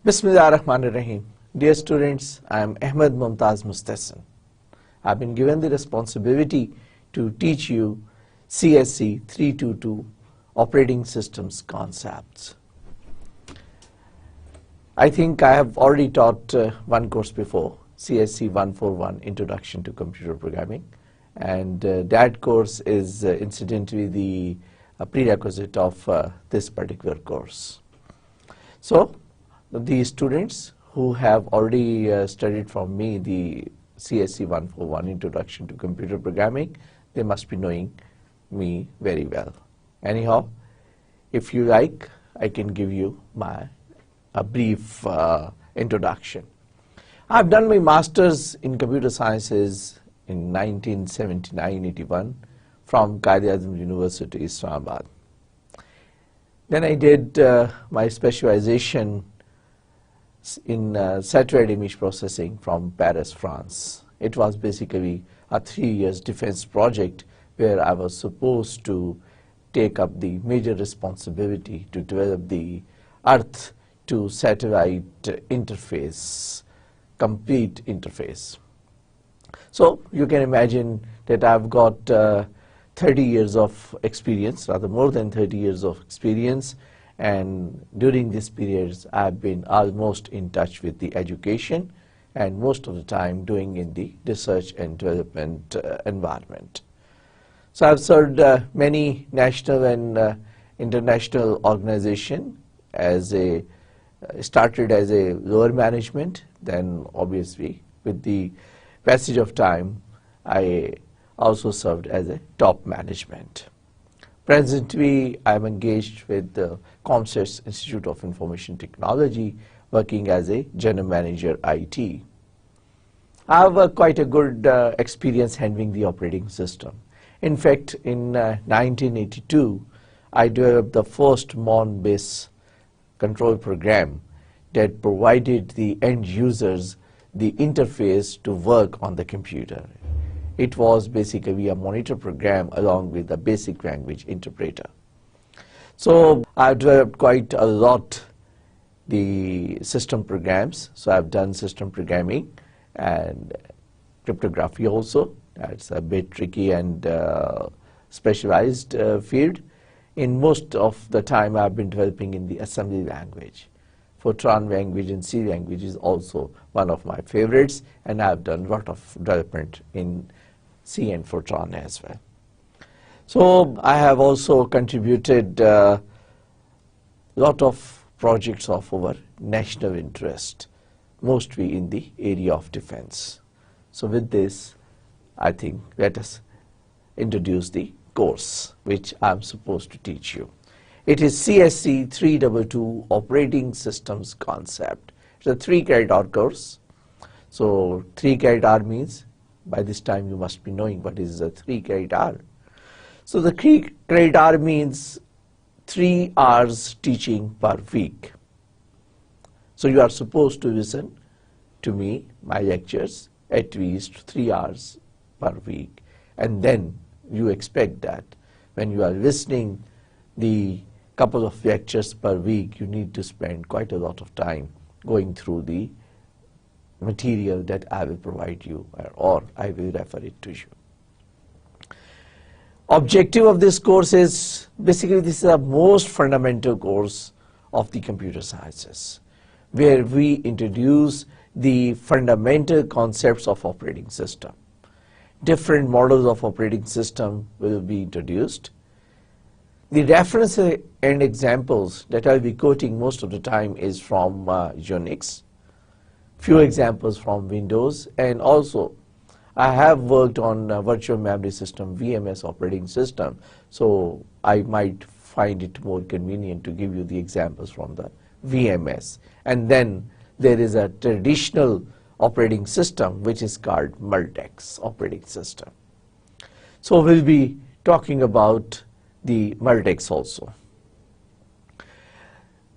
Bismillahirrahmanirrahim. Dear students, I am Ahmed Mumtaz Mustahsin. I have been given the responsibility to teach you CSC 322 operating systems concepts. I think I have already taught one course before, CSC 141 Introduction to Computer Programming, and that course is incidentally the prerequisite of this particular course. So, the students who have already studied from me the CSC 141 Introduction to Computer Programming, they must be knowing me very well. Anyhow, if you like, I can give you a brief introduction. I've done my master's in computer sciences in 1979-81 from Quaid-e-Azam University, Islamabad. Then I did my specialization in satellite image processing from Paris, France. It was basically a 3-year defense project where I was supposed to take up the major responsibility to develop the Earth to satellite interface, complete interface. So you can imagine that I've got 30 years of experience, rather more than 30 years of experience, and during these periods I've been almost in touch with the education and most of the time doing in the research and development environment. So I've served many national and international organizations started as a lower management, then obviously with the passage of time I also served as a top management. Presently, I am engaged with the ComSets Institute of Information Technology, working as a General Manager IT. I have quite a good experience handling the operating system. In fact, in 1982, I developed the first MON-based control program that provided the end users the interface to work on the computer. It was basically a monitor program along with a basic language interpreter. So I've developed quite a lot the system programs. So I've done system programming and cryptography also. That's a bit tricky and specialized field. In most of the time I've been developing in the assembly language. Fortran language and C language is also one of my favorites, and I've done a lot of development in C and Fortran as well. So I have also contributed a lot of projects of our national interest, mostly in the area of defense. So with this, I think let us introduce the course which I'm supposed to teach you. It is CSC 322 Operating Systems Concept. It's a 3-credit course. So 3-credit means by this time you must be knowing what is a 3-credit. So the 3-credit means 3 hours teaching per week. So you are supposed to listen to me, my lectures, at least 3 hours per week. And then you expect that when you are listening the couple of lectures per week, you need to spend quite a lot of time going through the material that I will provide you, or I will refer it to you. Objective of this course is basically this is the most fundamental course of the computer sciences, where we introduce the fundamental concepts of operating system. Different models of operating system will be introduced. The reference and examples that I'll be quoting most of the time is from Unix, few examples from Windows, and also I have worked on virtual memory system, VMS operating system, so I might find it more convenient to give you the examples from the VMS. And then there is a traditional operating system which is called Multics operating system. So we'll be talking about the Multics also.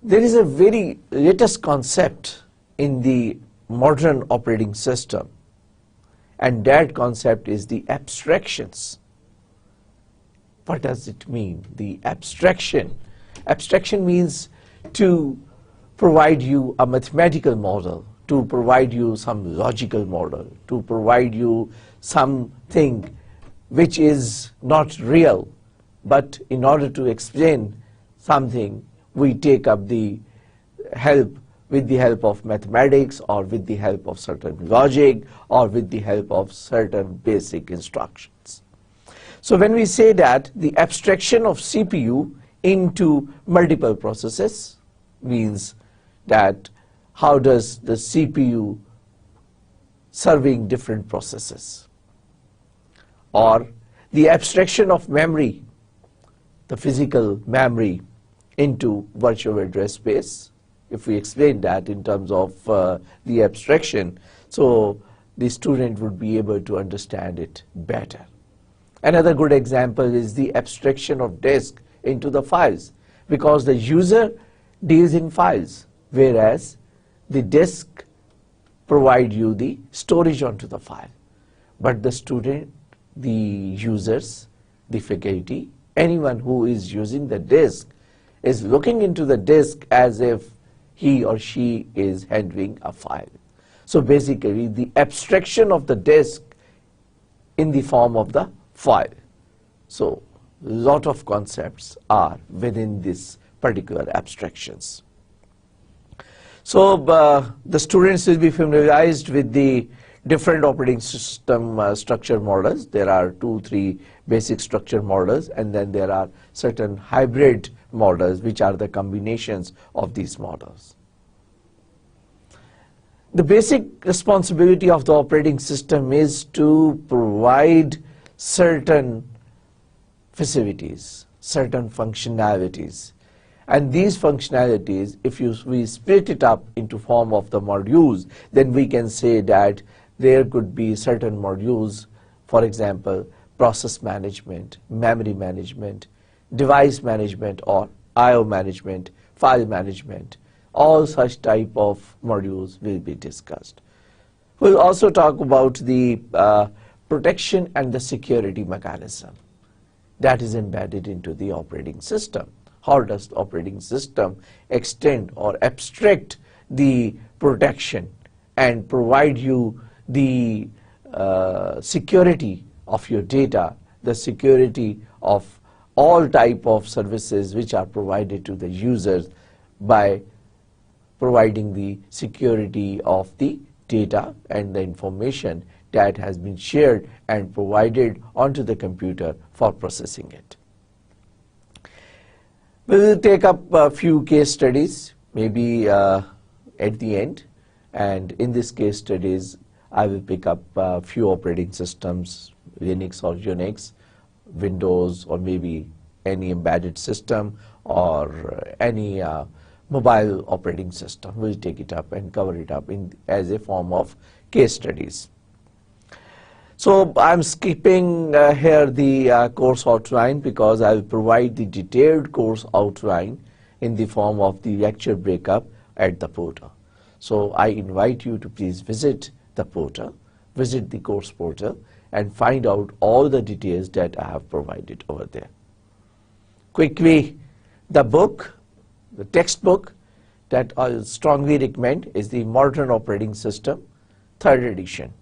There is a very latest concept in the modern operating system, and that concept is the abstractions. What does it mean? The abstraction. Abstraction means to provide you a mathematical model, to provide you some logical model, to provide you something which is not real, but in order to explain something, we take up the help with the help of mathematics, or with the help of certain logic, or with the help of certain basic instructions. So when we say that the abstraction of CPU into multiple processes means that how does the CPU serving different processes, or the abstraction of memory, the physical memory, into virtual address space. If we explain that in terms of the abstraction, so the student would be able to understand it better. Another good example is the abstraction of disk into the files, because the user deals in files, whereas the disk provide you the storage onto the file. But the student, the users, the faculty, anyone who is using the disk is looking into the disk as if he or she is handling a file. So basically the abstraction of the disk in the form of the file. So lot of concepts are within this particular abstractions. So the students will be familiarized with the different operating system structure models. There are 2-3 basic structure models, and then there are certain hybrid models, which are the combinations of these models. The basic responsibility of the operating system is to provide certain facilities, certain functionalities. And these functionalities, if we split it up into form of the modules, then we can say that there could be certain modules, for example, process management, memory management, device management, or I/O management, file management. All such type of modules will be discussed. We'll also talk about the protection and the security mechanism that is embedded into the operating system. How does the operating system extend or abstract the protection and provide you the security of your data, the security of all type of services which are provided to the users, by providing the security of the data and the information that has been shared and provided onto the computer for processing it. We will take up a few case studies, maybe at the end, and in this case studies I will pick up a few operating systems, Linux or Unix, Windows, or maybe any embedded system, or any mobile operating system. We'll take it up and cover it up as a form of case studies. So I'm skipping here the course outline, because I will provide the detailed course outline in the form of the lecture breakup at the portal. So I invite you to please visit the portal, visit the course portal, and find out all the details that I have provided over there. Quickly, the book, the textbook that I strongly recommend is the Modern Operating System, 3rd edition,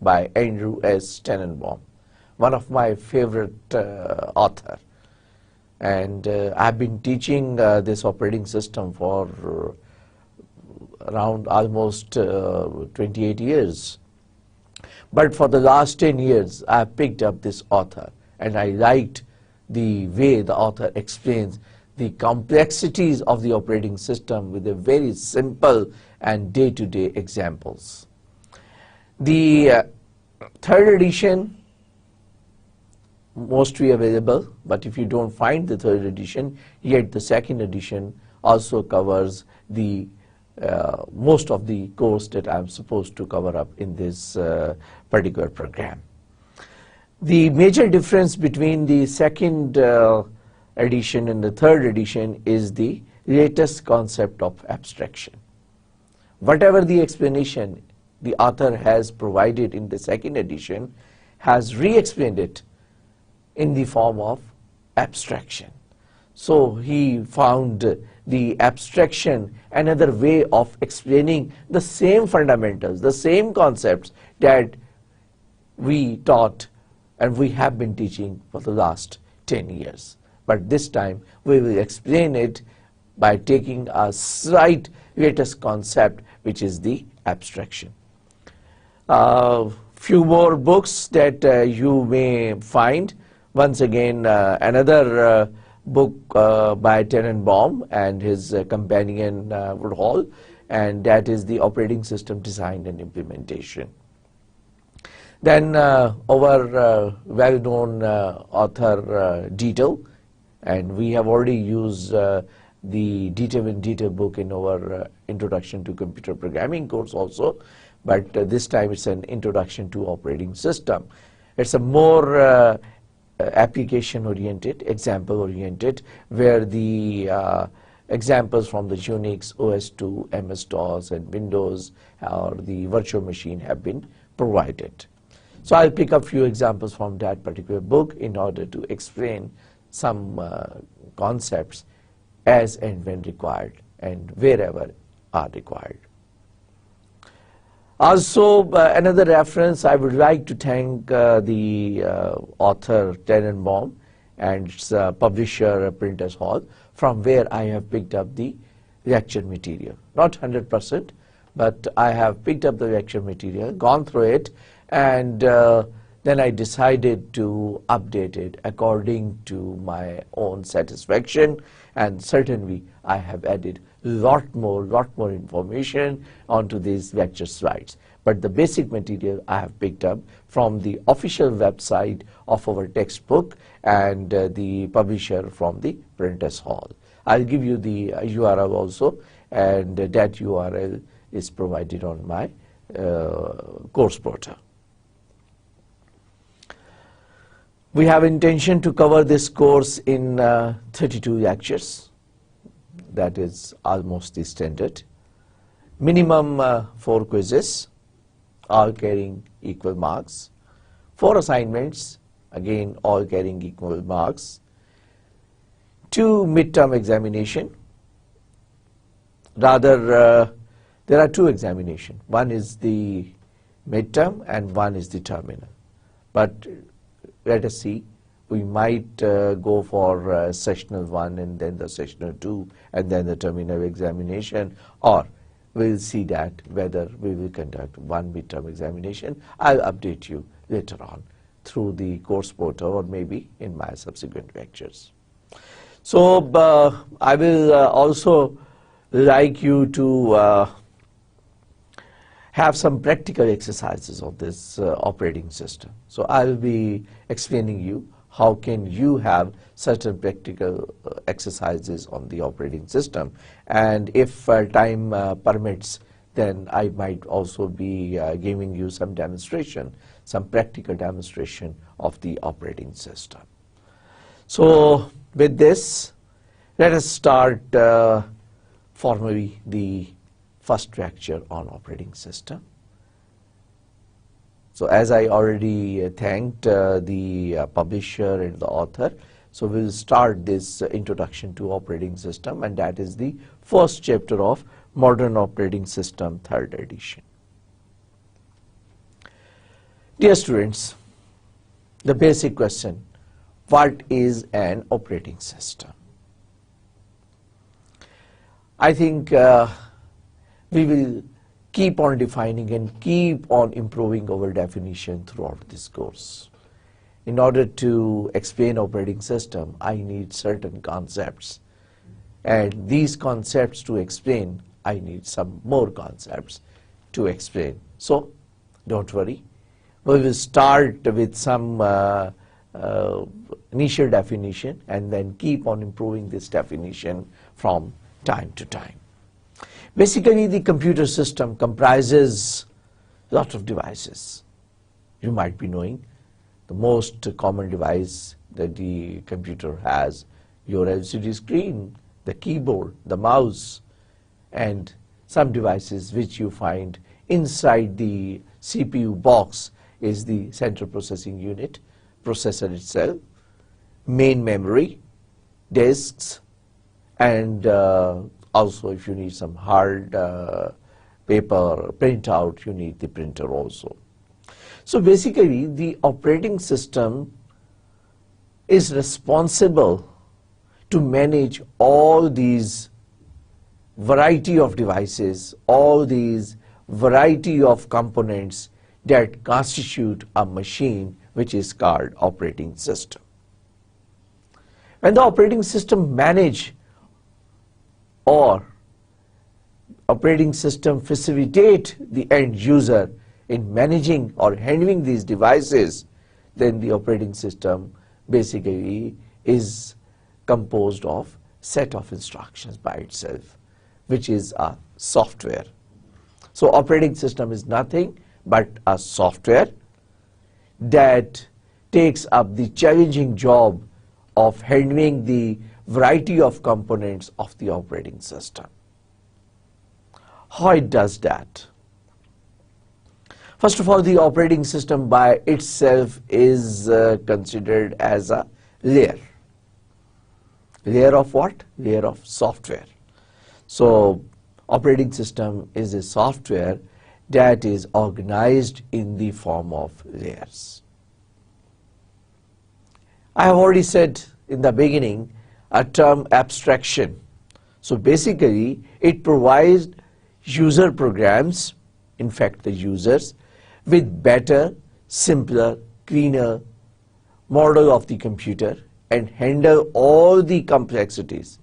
by Andrew S. Tannenbaum, one of my favorite author. And I've been teaching this operating system for around almost 28 years. But for the last 10 years, I picked up this author, and I liked the way the author explains the complexities of the operating system with a very simple and day-to-day examples. The 3rd edition mostly available, but if you don't find the 3rd edition, yet the 2nd edition also covers the most of the course that I'm supposed to cover up in this particular program. The major difference between the 2nd edition and the 3rd edition is the latest concept of abstraction. Whatever the explanation the author has provided in the 2nd edition has re-explained it in the form of abstraction. So he found the abstraction, another way of explaining the same fundamentals, the same concepts that we taught and we have been teaching for the last 10 years. But this time we will explain it by taking a slight latest concept, which is the abstraction. Few more books that you may find. Once again, another book by Tenenbaum and his companion Woodhall, and that is the Operating System Design and Implementation. Then our well-known author Detail, and we have already used the Detail book in our Introduction to Computer Programming course also, but this time it's an Introduction to Operating System. It's a more application-oriented, example-oriented, where the examples from the Unix, OS/2, MS-DOS, and Windows or the virtual machine have been provided. So I'll pick up few examples from that particular book in order to explain some concepts as and when required and wherever are required. Also, another reference, I would like to thank the author Tenenbaum and its publisher Printers Hall, from where I have picked up the lecture material. Not 100%, but I have picked up the lecture material, gone through it, and then I decided to update it according to my own satisfaction, and certainly I have added lot more information onto these lecture slides. But the basic material I have picked up from the official website of our textbook and the publisher from the Printers Hall. I'll give you the URL also, and that URL is provided on my course portal. We have intention to cover this course in 32 lectures. That is almost the standard. Minimum 4 quizzes, all carrying equal marks. 4 assignments, again all carrying equal marks. 2 midterm examination. Rather, there are 2 examinations. One is the midterm and one is the terminal. But let us see. We might go for sessional 1 and then the sessional 2 and then the terminal examination, or we'll see that whether we will conduct 1 midterm examination. I'll update you later on through the course portal or maybe in my subsequent lectures. So I will also like you to have some practical exercises of this operating system. So I'll be explaining you how can you have certain practical exercises on the operating system, and if time permits, then I might also be giving you some demonstration, some practical demonstration of the operating system. So with this, let us start formally the first lecture on operating system. So as I already thanked the publisher and the author, so we'll start this introduction to operating system, and that is the first chapter of Modern Operating System, 3rd edition. Dear students, the basic question, what is an operating system? I think we will keep on defining and keep on improving our definition throughout this course. In order to explain operating system, I need certain concepts, and these concepts to explain, I need some more concepts to explain. So don't worry, we will start with some initial definition and then keep on improving this definition from time to time. Basically, the computer system comprises a lot of devices. You might be knowing the most common device that the computer has, your LCD screen, the keyboard, the mouse, and some devices which you find inside the CPU box is the central processing unit, processor itself, main memory, disks, and also if you need some hard paper printout, you need the printer also. So basically the operating system is responsible to manage all these variety of devices, all these variety of components that constitute a machine which is called operating system. When the operating system manage or operating system facilitate the end user in managing or handling these devices, then the operating system basically is composed of set of instructions by itself, which is a software. So operating system is nothing but a software that takes up the challenging job of handling the variety of components of the operating system. How it does that? First of all, the operating system by itself is considered as a layer. Layer of what? Layer of software. So operating system is a software that is organized in the form of layers. I have already said in the beginning a term abstraction. So basically it provides user programs, in fact the users, with better, simpler, cleaner model of the computer and handle all the complexities,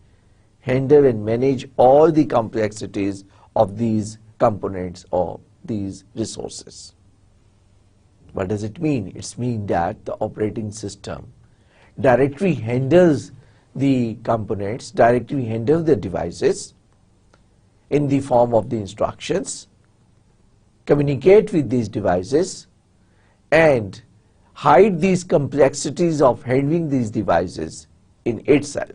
handle and manage all the complexities of these components or these resources. What does it mean? It means that the operating system directly handles the components, directly handles the devices in the form of the instructions, communicate with these devices, and hide these complexities of handling these devices in itself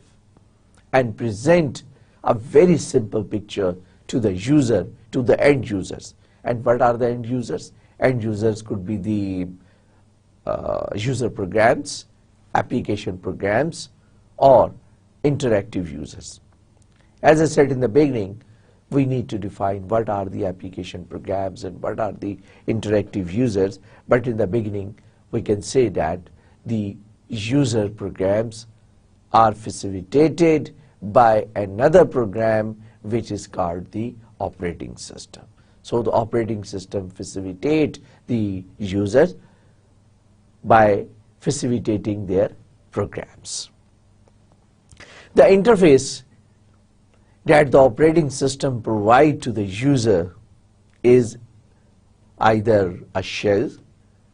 and present a very simple picture to the user, to the end users. And what are the end users? End users could be the user programs, application programs, or interactive users. As I said in the beginning, we need to define what are the application programs and what are the interactive users, but in the beginning we can say that the user programs are facilitated by another program which is called the operating system. So the operating system facilitates the users by facilitating their programs. The interface that the operating system provides to the user is either a shell,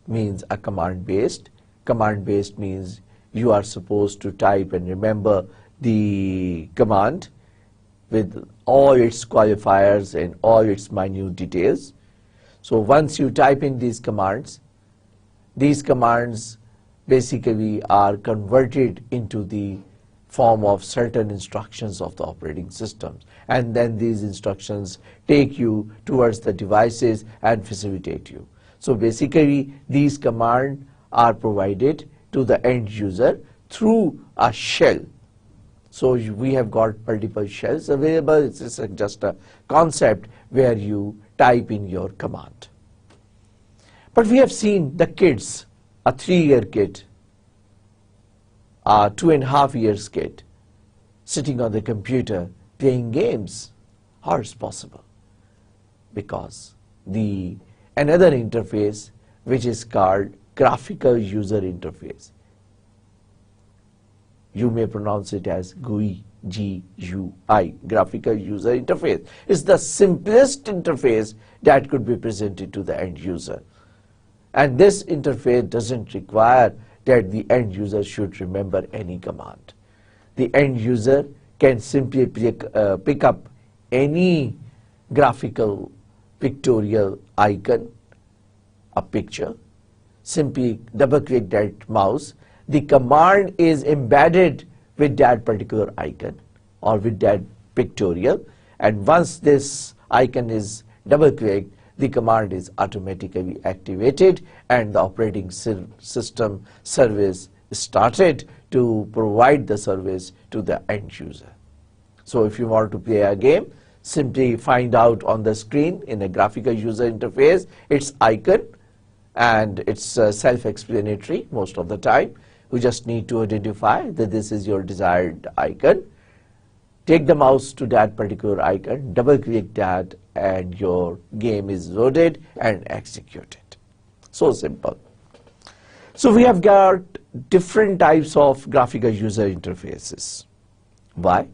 means a command-based. Command-based means you are supposed to type and remember the command with all its qualifiers and all its minute details. So once you type in these commands basically are converted into the form of certain instructions of the operating systems, and then these instructions take you towards the devices and facilitate you. So basically these commands are provided to the end user through a shell. So we have got multiple shells available. It's just a concept where you type in your command. But we have seen the kids, a 3-year kid, a 2.5 years kid, sitting on the computer playing games. How is possible? Because another interface which is called graphical user interface. You may pronounce it as GUI, G-U-I, graphical user interface. It's the simplest interface that could be presented to the end user. And this interface doesn't require that the end user should remember any command. The end user can simply pick up any graphical pictorial icon, a picture, simply double click that mouse. The command is embedded with that particular icon or with that pictorial, and once this icon is double clicked, the command is automatically activated and the operating system service started to provide the service to the end user. So if you want to play a game, simply find out on the screen in a graphical user interface its icon, and it's self-explanatory most of the time. You just need to identify that this is your desired icon. Take the mouse to that particular icon, double click that, and your game is loaded and executed. So simple. So we have got different types of graphical user interfaces. Why?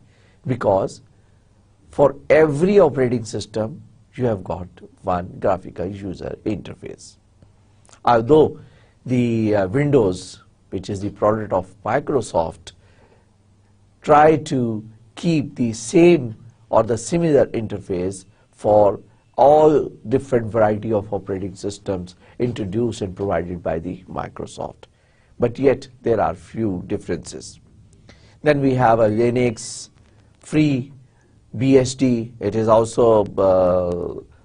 Because for every operating system, you have got one graphical user interface. Although the Windows, which is the product of Microsoft, try to keep the same or the similar interface for all different variety of operating systems introduced and provided by the Microsoft. But yet there are few differences. Then we have a Linux, free BSD. It is also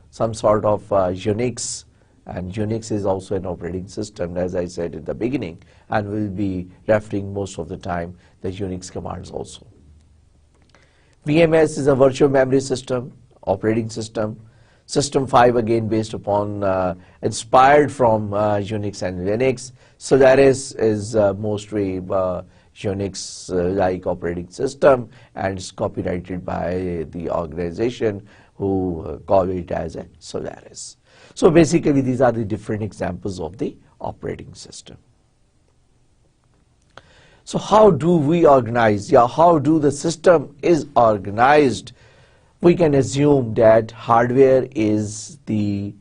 some sort of Unix, and Unix is also an operating system, as I said in the beginning, and we'll be referring most of the time the Unix commands also. VMS is a virtual memory system, operating system. System 5 again based upon, inspired from Unix and Linux. Solaris is mostly Unix-like operating system, and it's copyrighted by the organization who call it as a Solaris. So basically these are the different examples of the operating system. So how do we organize? How do the system is organized? We can assume that hardware is the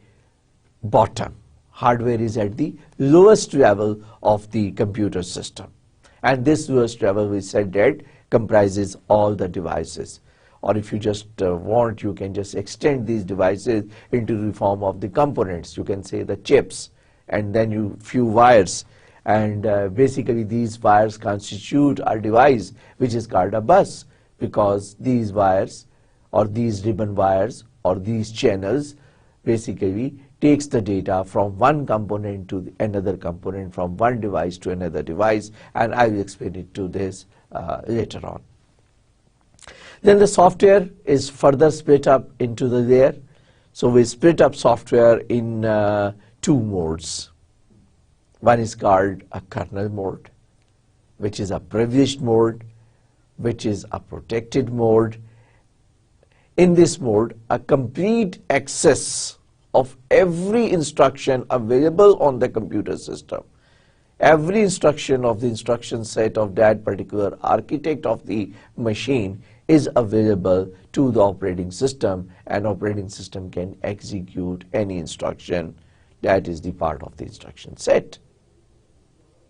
bottom. Hardware is at the lowest level of the computer system. And this lowest level, we said, that comprises all the devices. Or if you just want, you can just extend these devices into the form of the components. You can say the chips, and then few wires. And basically these wires constitute a device which is called a bus, because these wires or these ribbon wires or these channels basically takes the data from one component to another component, from one device to another device, and I will explain it to this later on. Then the software is further split up into the layer. So we split up software in two modes. One is called a kernel mode, which is a privileged mode, which is a protected mode. In this mode, a complete access of every instruction available on the computer system, every instruction of the instruction set of that particular architect of the machine is available to the operating system, and operating system can execute any instruction that is the part of the instruction set.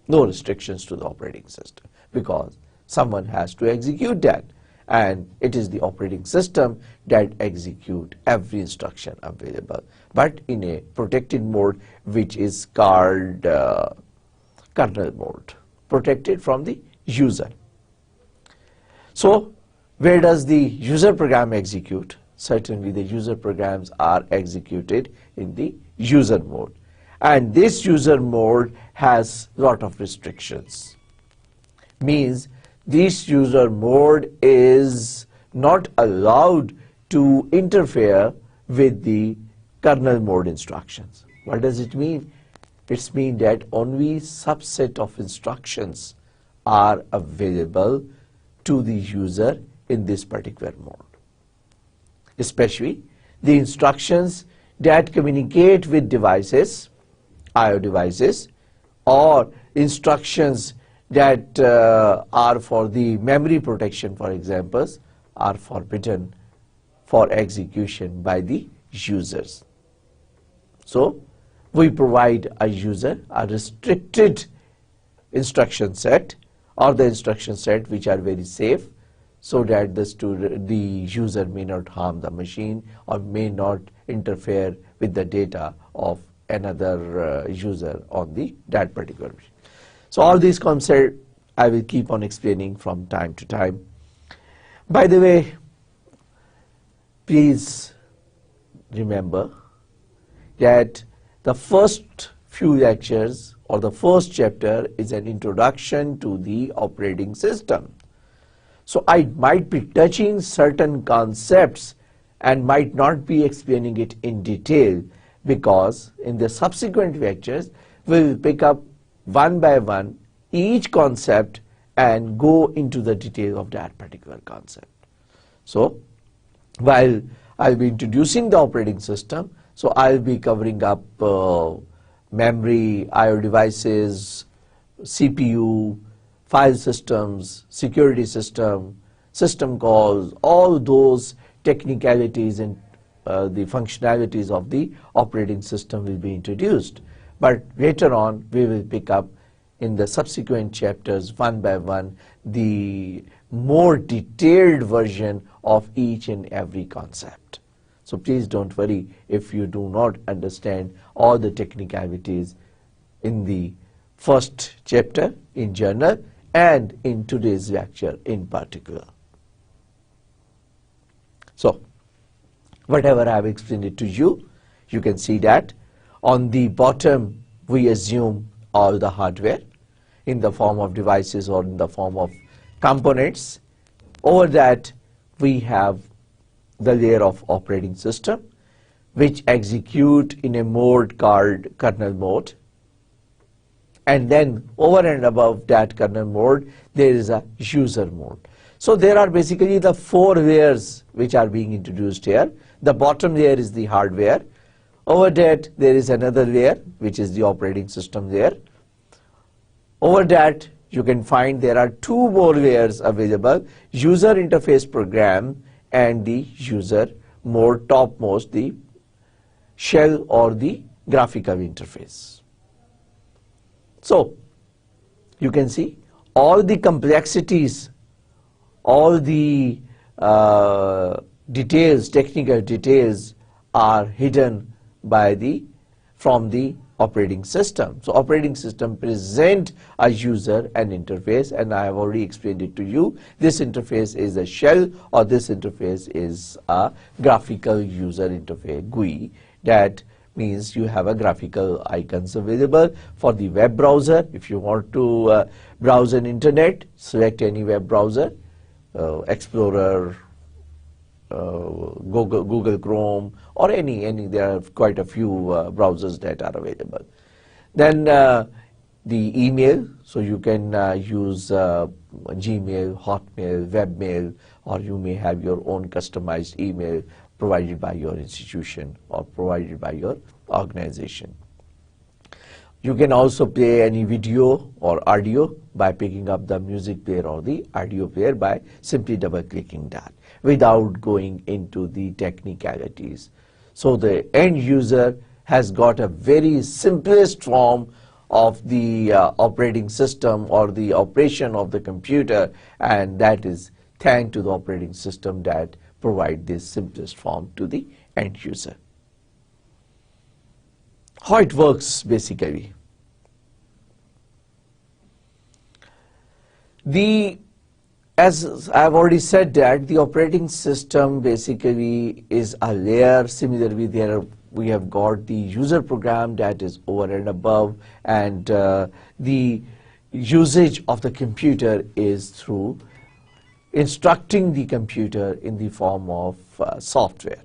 No restrictions to the operating system, because someone has to execute that, and it is the operating system that execute every instruction available, but in a protected mode, which is called kernel mode, protected from the user. So where does the user program execute? Certainly the user programs are executed in the user mode, and this user mode has lot of restrictions. Means this user mode is not allowed to interfere with the kernel mode instructions. What does it mean? It means that only subset of instructions are available to the user in this particular mode. Especially the instructions that communicate with devices, I/O devices, or instructions that are for the memory protection, for example, are forbidden for execution by the users. So we provide a user a restricted instruction set, or the instruction set which are very safe, so that the user may not harm the machine or may not interfere with the data of another user on that particular machine. So all these concepts I will keep on explaining from time to time. By the way, please remember that the first few lectures or the first chapter is an introduction to the operating system. So I might be touching certain concepts and might not be explaining it in detail, because in the subsequent lectures we will pick up one by one each concept and go into the detail of that particular concept. So while I'll be introducing the operating system, so I'll be covering up memory, I/O devices, CPU, file systems, security system, system calls, all those technicalities and the functionalities of the operating system will be introduced. But later on we will pick up in the subsequent chapters one by one the more detailed version of each and every concept. So please don't worry if you do not understand all the technicalities in the first chapter in general and in today's lecture in particular. So whatever I have explained it to you, you can see that on the bottom we assume all the hardware in the form of devices or in the form of components. Over that we have the layer of operating system, which execute in a mode called kernel mode, and then over and above that kernel mode there is a user mode. So there are basically the four layers which are being introduced here. The bottom layer is the hardware. Over that there is another layer which is the operating system layer. Over that you can find there are two more layers available: user interface program and the user mode, topmost the shell or the graphical interface. So you can see all the complexities, all the details, technical details are hidden by from the operating system. So operating system present a user an interface, and I have already explained it to you. This interface is a shell, or this interface is a graphical user interface, GUI. That means you have a graphical icons available for the web browser. If you want to browse an internet, select any web browser, Explorer, Google Chrome, or any there are quite a few browsers that are available. Then the email, so you can use Gmail, Hotmail, webmail, or you may have your own customized email provided by your institution or provided by your organization. You can also play any video or audio by picking up the music player or the audio player by simply double clicking that, without going into the technicalities. So the end user has got a very simplest form of the operating system or the operation of the computer, and that is thanks to the operating system that provide this simplest form to the end user. How it works basically. As I have already said that the operating system basically is a layer. Similarly, we have got the user program that is over and above, and the usage of the computer is through instructing the computer in the form of software.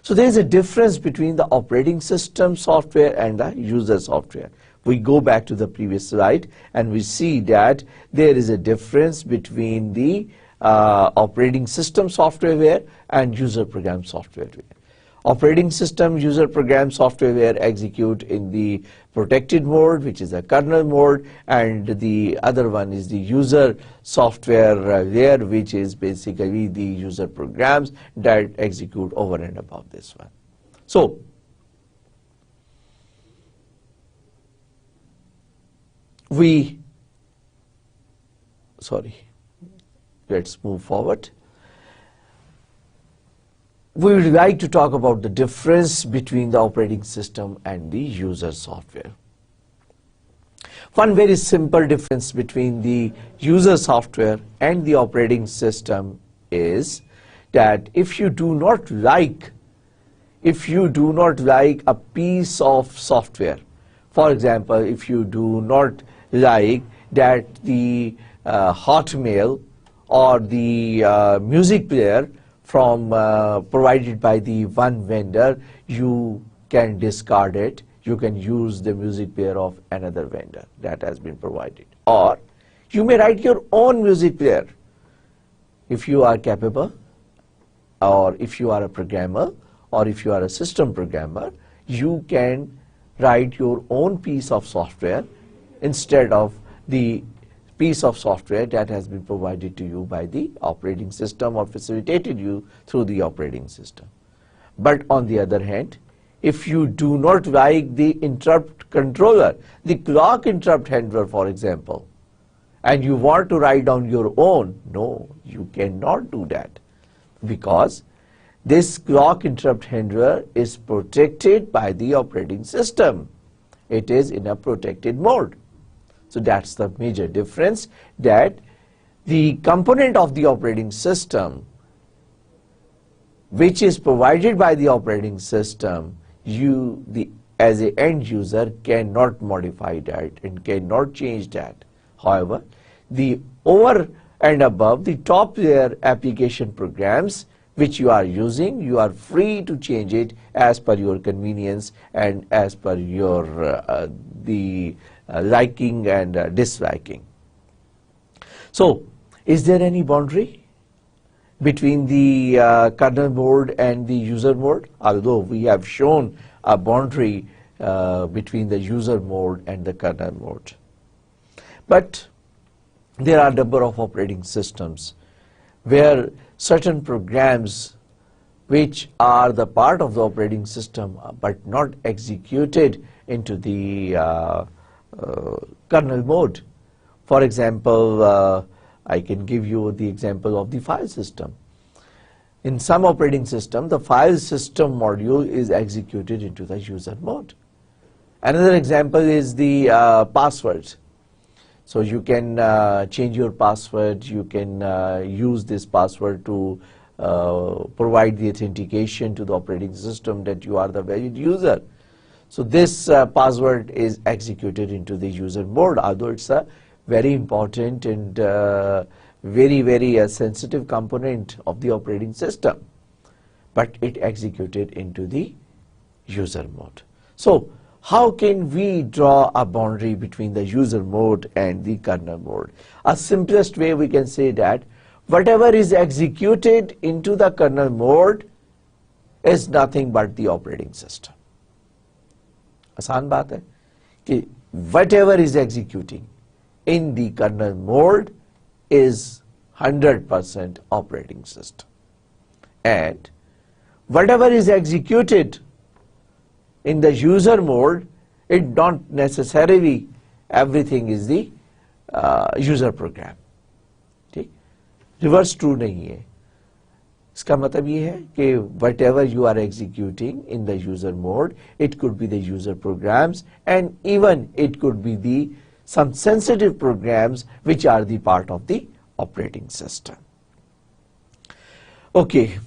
So there is a difference between the operating system software and the user software. We go back to the previous slide and we see that there is a difference between the operating system software and user program software. Operating system user program software execute in the protected mode, which is a kernel mode, and the other one is the user software layer, which is basically the user programs that execute over and above this one. So let's move forward. We would like to talk about the difference between the operating system and the user software. One very simple difference between the user software and the operating system is that if you do not like a piece of software, for example, if you do not like that the Hotmail or the music player from provided by the one vendor, you can discard it. You can use the music player of another vendor that has been provided. Or you may write your own music player if you are capable, or if you are a programmer, or if you are a system programmer. You can write your own piece of software instead of the piece of software that has been provided to you by the operating system or facilitated you through the operating system. But on the other hand, if you do not like the interrupt controller, the clock interrupt handler, for example, and you want to write down your own, no, you cannot do that, because this clock interrupt handler is protected by the operating system. It is in a protected mode. So that's the major difference, that the component of the operating system which is provided by the operating system, you as an end user cannot modify that and cannot change that. However, the over and above, the top layer application programs which you are using, you are free to change it as per your convenience and as per your liking and disliking. So, is there any boundary between the kernel mode and the user mode? Although we have shown a boundary between the user mode and the kernel mode. But there are a number of operating systems where certain programs which are the part of the operating system but not executed into the kernel mode. For example, I can give you the example of the file system. In some operating system, the file system module is executed into the user mode. Another example is the passwords. So you can change your password, you can use this password to provide the authentication to the operating system that you are the valid user. So this password is executed into the user mode, although it's a very important and very sensitive component of the operating system, but it executed into the user mode. So how can we draw a boundary between the user mode and the kernel mode? A simplest way we can say that whatever is executed into the kernel mode is nothing but the operating system. आसान बात है कि whatever is executing in the kernel mode is 100% operating system, and whatever is executed in the user mode, it not necessarily everything is the user program. ठीक, reverse true नहीं है. इसका मतलब ये है कि whatever you are executing in the user mode, it could be the user programs, and even it could be the some sensitive programs which are the part of the operating system. Okay,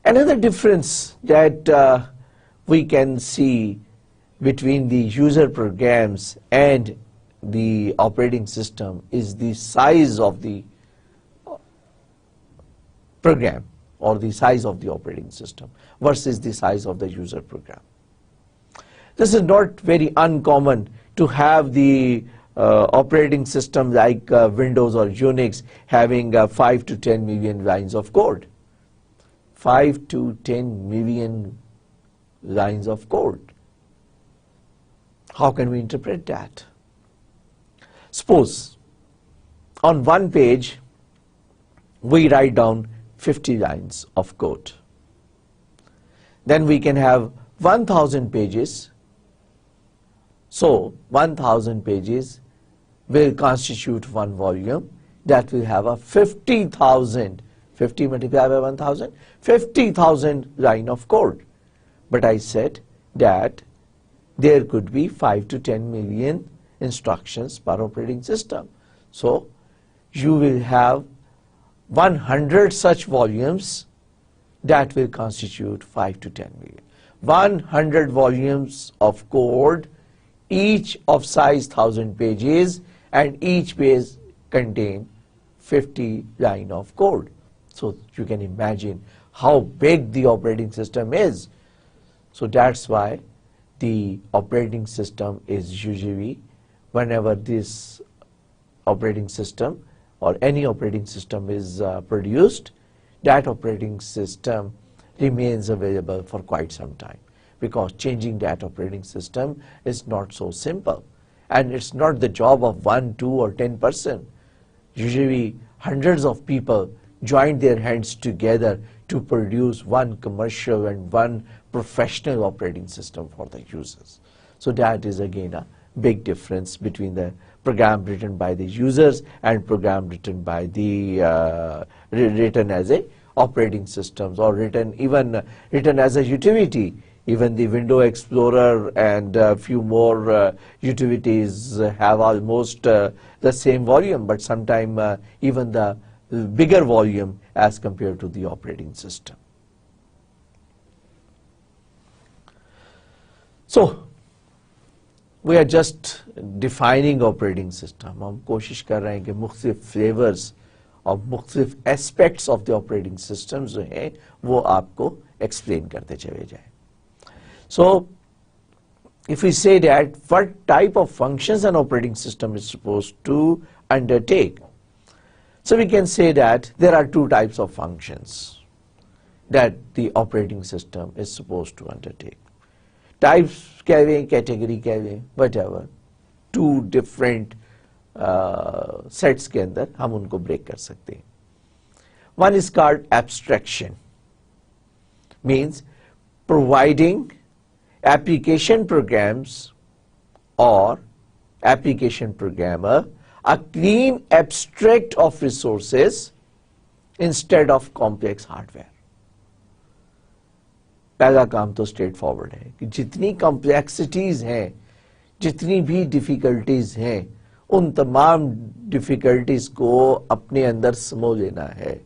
another difference that we can see between the user programs and the operating system is the size of the program or the size of the operating system versus the size of the user program. This is not very uncommon to have the operating system like Windows or Unix having 5 to 10 million lines of code. 5 to 10 million lines of code. How can we interpret that? Suppose on one page we write down 50 lines of code. Then we can have 1000 pages. So 1000 pages will constitute one volume that will have a 50,000, 50 multiplied by 1000, 50,000 line of code. But I said that there could be 5 to 10 million instructions per operating system. So you will have 100 such volumes that will constitute 5 to 10 million. 100 volumes of code, each of size 1000 pages, and each page contain 50 line of code. So you can imagine how big the operating system is. So that's why the operating system is usually, whenever this operating system or any operating system is produced, that operating system remains available for quite some time, because changing that operating system is not so simple, and it's not the job of 1, 2 or 10 person. Usually hundreds of people join their hands together to produce one commercial and one professional operating system for the users. So that is again a big difference between the program written by the users and program written by the written as a operating systems, or written as a utility. Even the Window Explorer and a few more utilities have almost the same volume, but sometimes even the bigger volume as compared to the operating system. So we are just defining operating system. हम कोशिश कर रहे हैं कि मुख्तलिफ flavours और मुख्तलिफ aspects of the operating systems जो हैं वो आपको एक्सप्लेन करते चले जाएं. So if we say that what type of functions an operating system is supposed to undertake, so we can say that there are two types of functions that the operating system is supposed to undertake. Types कह लें, category कह लें, whatever, two different sets के अंदर हम उनको break कर सकते हैं. One is called abstraction, means providing application programs or application programmer a clean abstract of resources instead of complex hardware. पहला काम तो स्ट्रेट फॉरवर्ड है कि जितनी कॉम्प्लेक्सिटीज हैं, जितनी भी डिफिकल्टीज हैं, उन तमाम डिफिकल्टीज को अपने अंदर समो लेना है.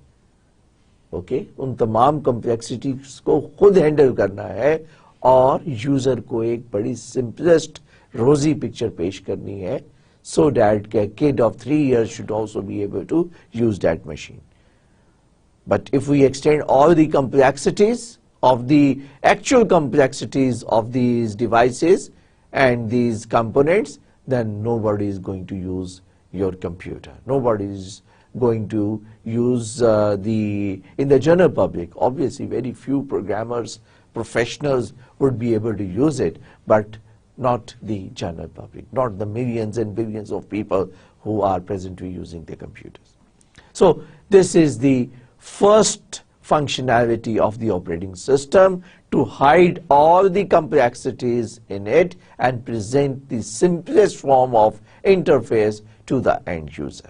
ओके, उन तमाम कॉम्प्लेक्सिटीज को खुद हैंडल करना है और यूजर को एक बड़ी सिंपलेस्ट रोजी पिक्चर पेश करनी है, so that a kid of 3 years should also be able to use that machine. But if we extend all the complexities of the actual complexities of these devices and these components, then nobody is going to use your computer. Nobody is going to use in the general public. Obviously, very few programmers, professionals would be able to use it, but not the general public, not the millions and billions of people who are presently using their computers. So this is the first functionality of the operating system, to hide all the complexities in it and present the simplest form of interface to the end user.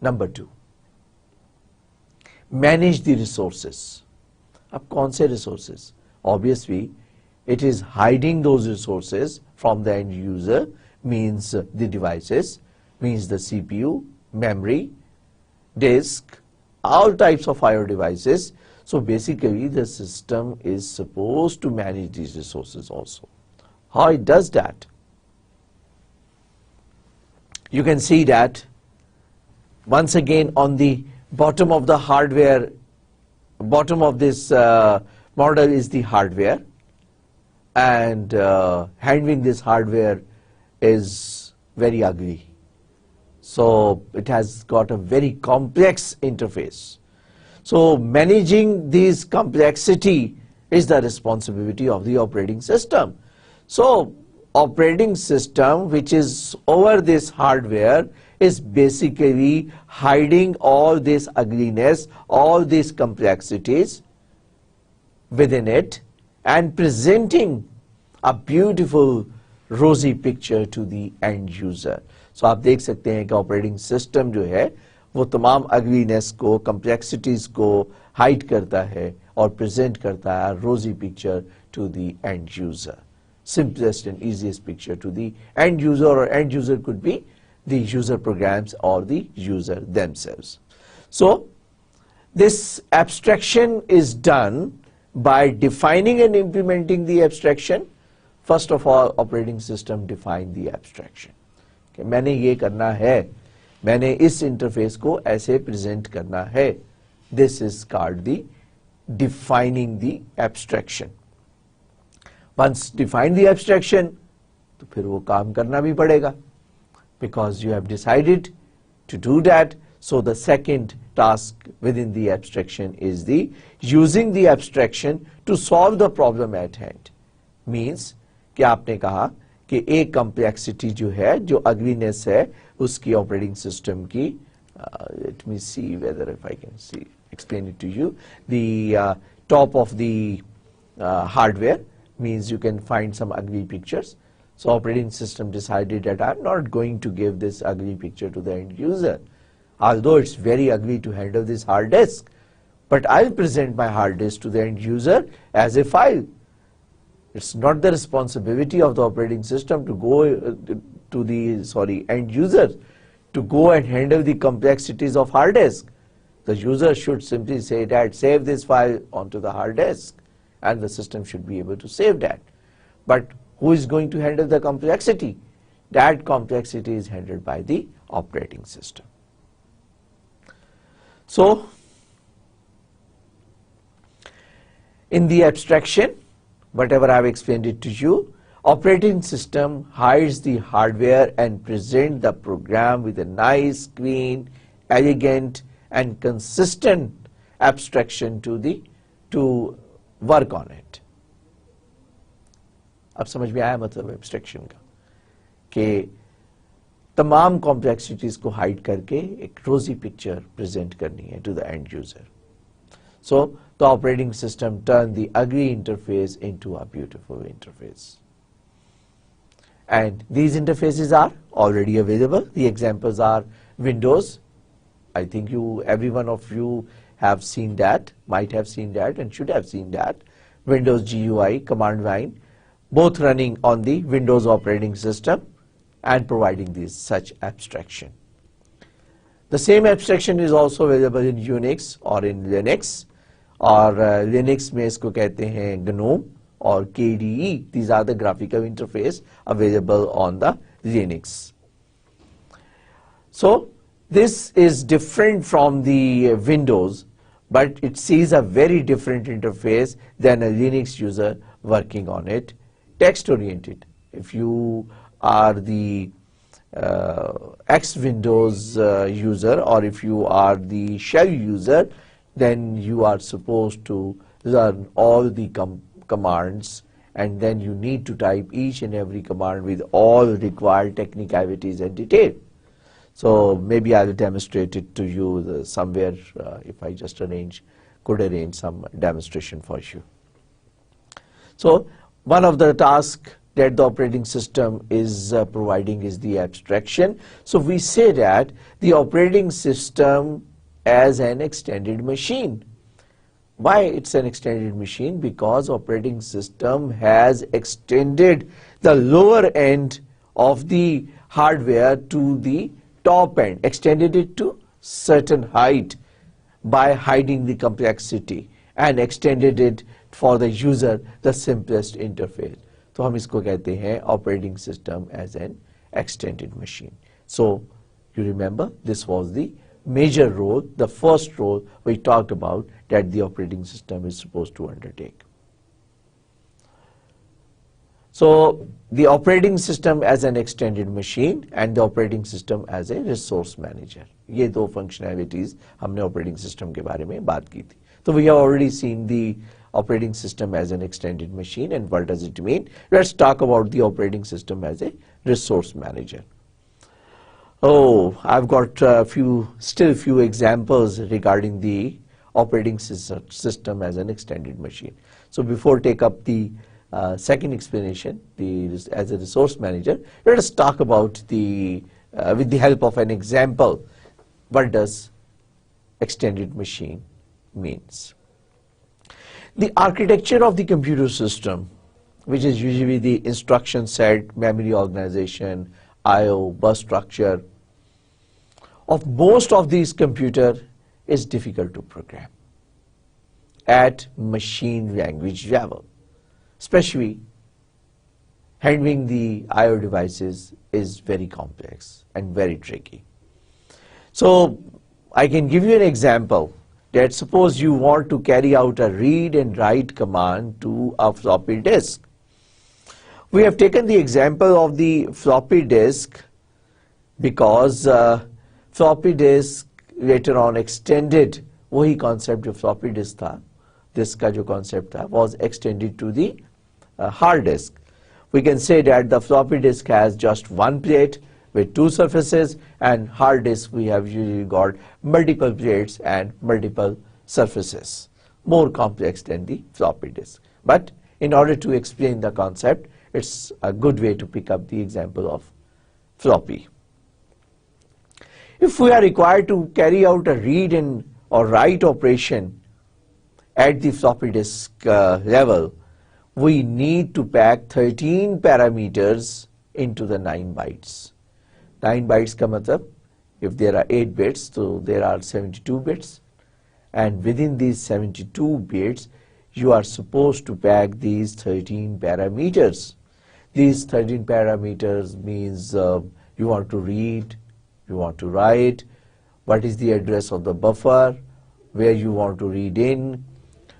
Number 2, manage the resources. अब कौन से resources? Obviously, it is hiding those resources from the end user, means the devices, means the CPU, memory, disk, all types of I/O devices. So basically the system is supposed to manage these resources also. How it does that? You can see that once again on the bottom of the hardware, bottom of this model is the hardware, and handling this hardware is very ugly. So it has got a very complex interface. So managing this complexity is the responsibility of the operating system. So operating system, which is over this hardware, is basically hiding all this ugliness, all these complexities within it, and presenting a beautiful rosy picture to the end user. So आप देख सकते हैं कि operating system जो है वो तमाम ugliness को, कम्प्लेक्सिटीज को हाइड करता है और प्रेजेंट करता है rosy picture to the end user. Simplest and easiest picture to the end user, or end user could be the user programs or the user themselves. So this abstraction is done by defining and implementing the abstraction. First of all, operating system define the abstraction. Okay, मैंने ये करना है मैंने इस interface को ऐसे present करना है. This is called the defining the abstraction. Once define the abstraction, तो फिर वो काम करना भी पड़ेगा, because you have decided to do that. So the second task within the abstraction is the using the abstraction to solve the problem at hand. Means कि आपने कहा कि एक complexity जो है, जो ugliness है, उसकी operating system की, let me see whether if I can see, explain it to you. The top of the hardware means you can find some ugly pictures. So operating system decided that I'm not going to give this ugly picture to the end user. Although it's very ugly to handle this hard disk, but I'll present my hard disk to the end user as a file. It's not the responsibility of the operating system to go to the end user to go and handle the complexities of hard disk. The user should simply say that save this file onto the hard disk, and the system should be able to save that. But who is going to handle the complexity? That complexity is handled by the operating system. So, in the abstraction, whatever I have explained it to you, operating system hides the hardware and present the program with a nice, clean, elegant and consistent abstraction to work on it. अब समझ में आया मतलब abstraction का, कि तमाम complexities को hide करके एक रोजी पिक्चर प्रेजेंट करनी है to the end user. So the operating system turn the ugly interface into a beautiful interface. And these interfaces are already available. The examples are Windows. I think every one of you have seen that, might have seen that and should have seen that. Windows GUI, command line, both running on the Windows operating system and providing this such abstraction. The same abstraction is also available in Unix or in Linux, or Linux में इसको कहते हैं GNOME or KDE. These are the graphical interface available on the Linux. So this is different from the Windows, but it sees a very different interface than a Linux user working on it. Text oriented. If you are the X-Windows user, or if you are the shell user, then you are supposed to learn all the commands, and then you need to type each and every command with all required technicalities and detail. So maybe I will demonstrate it to you somewhere if I just could arrange some demonstration for you. So one of the tasks that the operating system is providing is the abstraction. So we say that the operating system as an extended machine. Why it's an extended machine? Because operating system has extended the lower end of the hardware to the top end, extended it to certain height by hiding the complexity, and extended it for the user the simplest interface. तो हम इसको कहते हैं operating system as an extended machine. So you remember this was the major role, the first role we talked about that the operating system is supposed to undertake. So the operating system as an extended machine and the operating system as a resource manager. ये दो functionalities हमने operating system के बारे में बात की थी. So we have already seen the operating system as an extended machine, and what does it mean? Let's talk about the operating system as a resource manager. Oh, I've got still few examples regarding the operating system as an extended machine. So before take up the second explanation, as a resource manager, let us talk about with the help of an example, what does extended machine means. The architecture of the computer system, which is usually the instruction set, memory organization, I/O, bus structure, of most of these computers is difficult to program at machine language level. Especially handling the I/O devices is very complex and very tricky. So I can give you an example that suppose you want to carry out a read and write command to a floppy disk. We have taken the example of the floppy disk because floppy disk later on extended, वही concept जो floppy disk था, disk का जो concept था, was extended to the hard disk. We can say that the floppy disk has just one plate with two surfaces, and hard disk we have usually got multiple plates and multiple surfaces, more complex than the floppy disk. But in order to explain the concept, it's a good way to pick up the example of floppy. If we are required to carry out a read and or write operation at the floppy disk level, we need to pack 13 parameters into the 9 bytes. 9 bytes का मतलब, if there are 8 bits, so there are 72 bits, and within these 72 bits you are supposed to pack these 13 parameters. These 13 parameters means you want to read, you want to write, what is the address of the buffer, where you want to read in,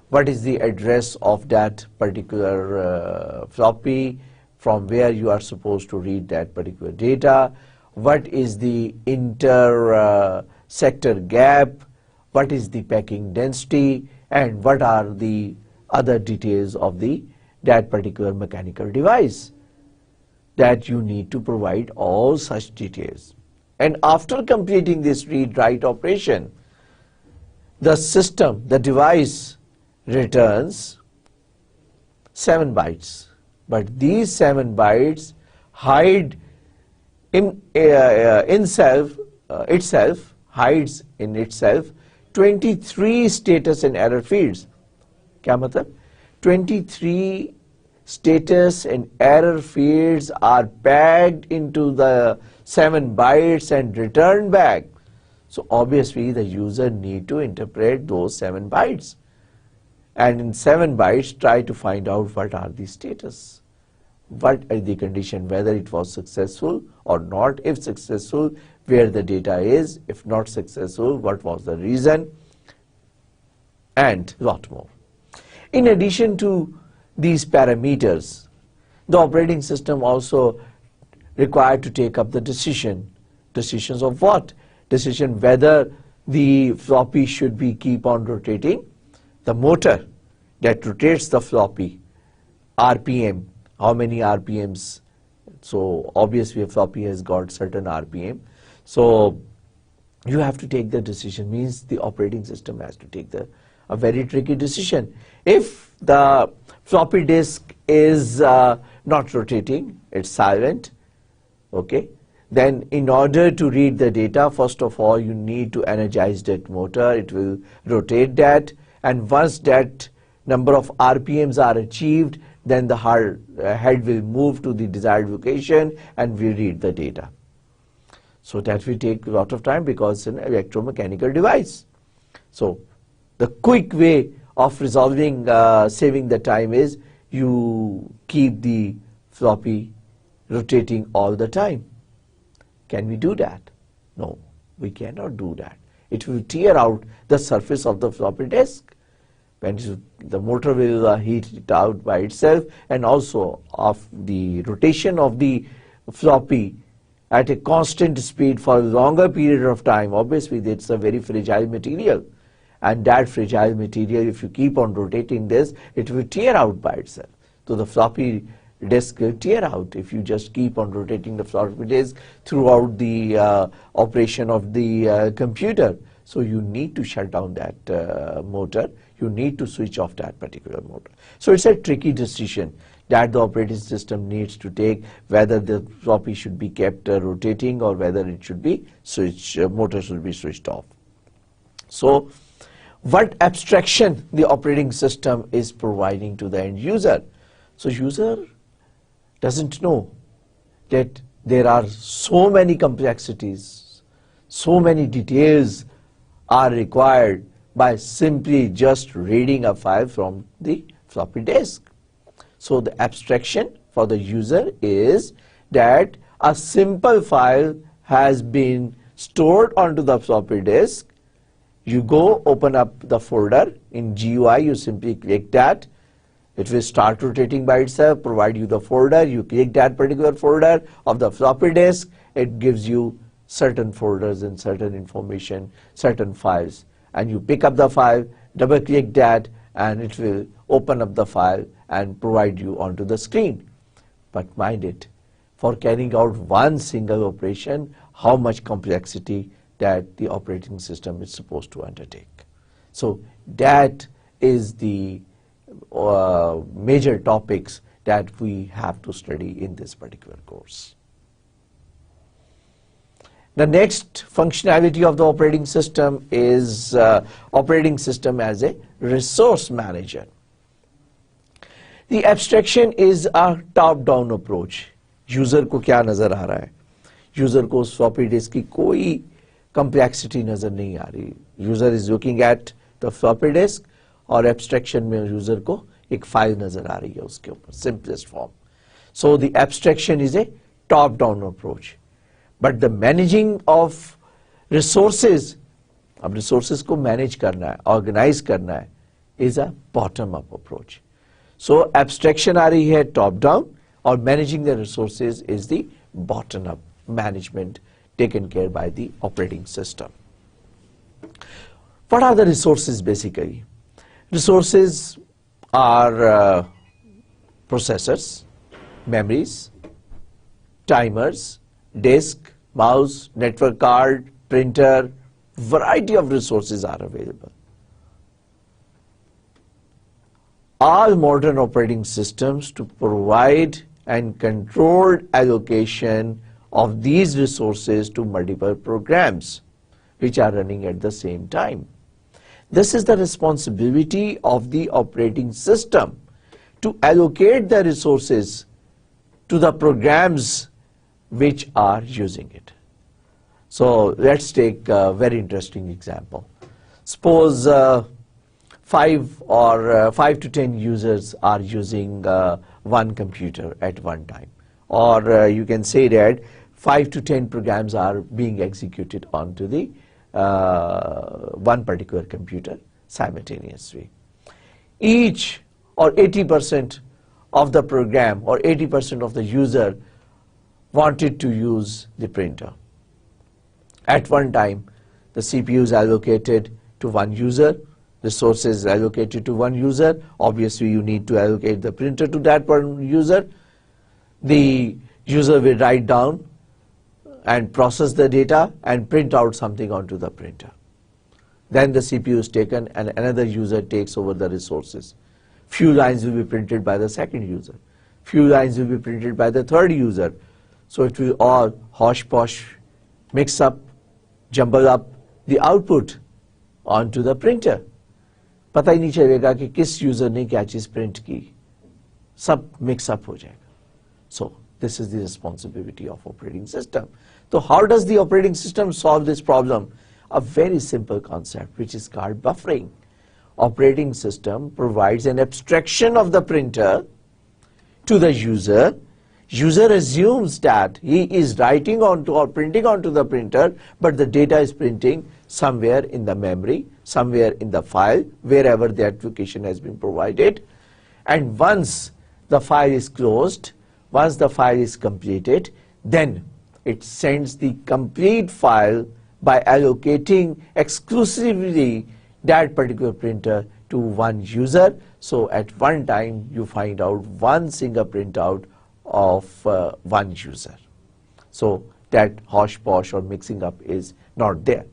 what is the address of that particular floppy, from where you are supposed to read that particular data, what is the inter-sector gap, what is the packing density, and what are the other details of that particular mechanical device. That you need to provide all such details. And after completing this read-write operation, the system, the device returns 7 bytes. But these 7 bytes hide itself hides in itself 23 status and error fields. क्या मतलब? 23 status and error fields are packed into the 7 bytes and returned back. So obviously the user need to interpret those 7 bytes. And in 7 bytes try to find out what are the status. What is the condition, whether it was successful or not. If successful, where the data is. If not successful, what was the reason, and a lot more. In addition to these parameters, the operating system also required to take up the decision. Decisions of what? Decision whether the floppy should be keep on rotating. The motor that rotates the floppy, RPM, how many RPMs. So obviously a floppy has got certain RPM. So you have to take the decision, means the operating system has to take a very tricky decision. If the floppy disk is not rotating, it's silent, okay, then in order to read the data, first of all you need to energize that motor. It will rotate that, and once that number of RPMs are achieved, then the head will move to the desired location and we read the data. So that will take a lot of time because it's an electromechanical device. So the quick way of resolving, saving the time is you keep the floppy rotating all the time. Can we do that? No, we cannot do that. It will tear out the surface of the floppy disk. When the motor will heat it out by itself, and also of the rotation of the floppy at a constant speed for a longer period of time. Obviously, it's a very fragile material, and that fragile material, if you keep on rotating this, it will tear out by itself. So the floppy disk will tear out if you just keep on rotating the floppy disk throughout the operation of the computer. So you need to shut down that motor. You need to switch off that particular motor. So it's a tricky decision that the operating system needs to take, whether the floppy should be kept rotating or whether it should be motor should be switched off. So what abstraction the operating system is providing to the end user? So user doesn't know that there are so many complexities, so many details are required by simply just reading a file from the floppy disk. So the abstraction for the user is that a simple file has been stored onto the floppy disk. You go open up the folder in GUI, you simply click that. It will start rotating by itself, provide you the folder. You click that particular folder of the floppy disk. It gives you certain folders and certain information, certain files. And you pick up the file, double click that, and it will open up the file and provide you onto the screen. But mind it, for carrying out one single operation, how much complexity that the operating system is supposed to undertake. So that is the major topics that we have to study in this particular course. The next functionality of the operating system is operating system as a resource manager. The abstraction is a top-down approach. User को क्या नजर आ रहा है? User को floppy disk की कोई complexity नजर नहीं आ रही. User is looking at the floppy disk और abstraction में user को एक file नजर आ रही है उसके ऊपर, simplest form. So the abstraction is a top-down approach. But the managing of resources, अब resources को manage करना है, organize करना है, is a bottom-up approach. So abstraction आ रही है top-down और managing the resources is the bottom-up management taken care by the operating system. What are the resources basically? Resources are processors, memories, timers, disk, mouse, network card, printer, variety of resources are available. All modern operating systems to provide and controlled allocation of these resources to multiple programs which are running at the same time. This is the responsibility of the operating system to allocate the resources to the programs which are using it. So let's take a very interesting example. Suppose 5 to 10 users are using one computer at one time, or you can say that 5 to 10 programs are being executed onto the one particular computer simultaneously. Each or 80% of the program or 80% of the user wanted to use the printer. At one time, the CPU is allocated to one user, resources allocated to one user. Obviously, you need to allocate the printer to that one user. The user will write down and process the data and print out something onto the printer. Then the CPU is taken and another user takes over the resources. Few lines will be printed by the second user. Few lines will be printed by the third user. So it will all hosh-posh, mix up, jumble up the output onto the printer. पता ही नहीं चलेगा कि किस user ने क्या चीज print की, सब मिक्स अप हो जाएगा. So this is the responsibility of operating system. So how does the operating system solve this problem? A very simple concept which is called buffering. Operating system provides an abstraction of the printer to the user. User assumes that he is writing onto or printing onto the printer, but the data is printing somewhere in the memory, somewhere in the file, wherever the application has been provided. And once the file is closed, once the file is completed, then it sends the complete file by allocating exclusively that particular printer to one user. So at one time, you find out one single printout of one user. So that hosh-posh or mixing up is not there.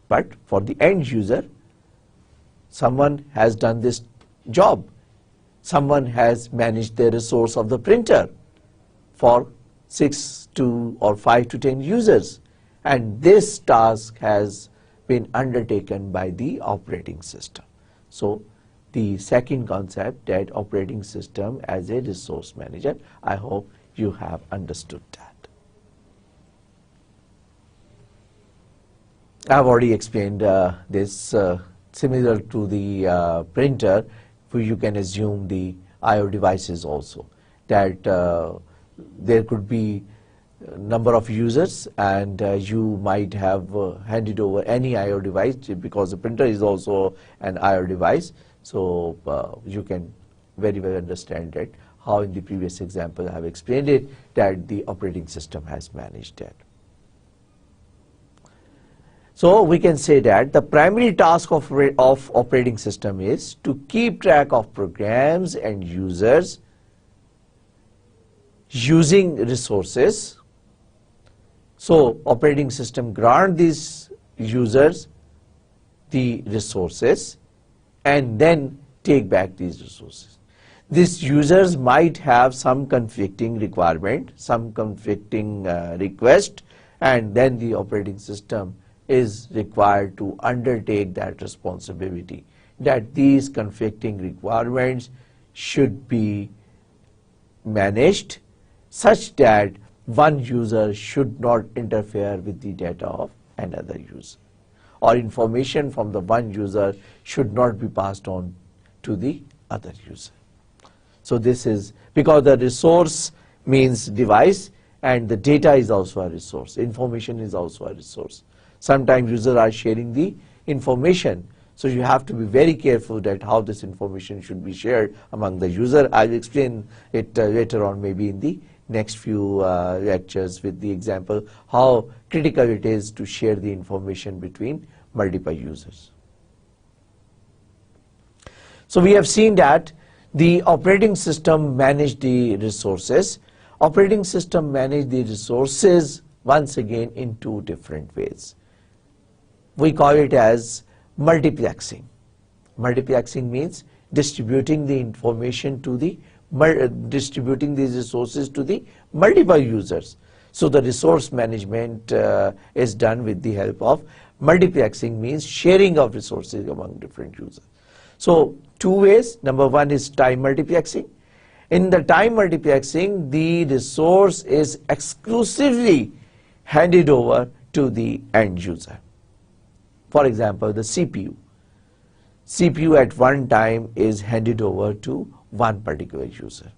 But for the end user, someone has done this job. Someone has managed the resource of the printer for 6 to or 5 to 10 users. And this task has been undertaken by the operating system. So the second concept, that operating system as a resource manager, I hope you have understood that. I have already explained this. Similar to the printer, where you can assume the I/O devices also, that there could be number of users, and you might have handed over any I/O device, because the printer is also an I/O device. So you can very well understand that how in the previous example I have explained it, that the operating system has managed that. So we can say that the primary task of operating system is to keep track of programs and users using resources. So operating system grant these users the resources and then take back these resources. These users might have some conflicting requirement, some conflicting request, and then the operating system is required to undertake that responsibility, that these conflicting requirements should be managed such that one user should not interfere with the data of another user, or information from the one user should not be passed on to the other user. So this is because the resource means device, and the data is also a resource, information is also a resource. Sometimes users are sharing the information, so you have to be very careful that how this information should be shared among the user. I'll explain it later on, maybe in the next few lectures, with the example how critical it is to share the information between multiple users. So we have seen that the operating system manage the resources. Operating system manage the resources once again in two different ways. We call it as multiplexing. Multiplexing means distributing the information to the distributing these resources to the multiple users. So the resource management is done with the help of multiplexing, means sharing of resources among different users. So two ways. Number one is time multiplexing. In the time multiplexing, the resource is exclusively handed over to the end user. For example, the CPU. CPU at one time is handed over to one particular user.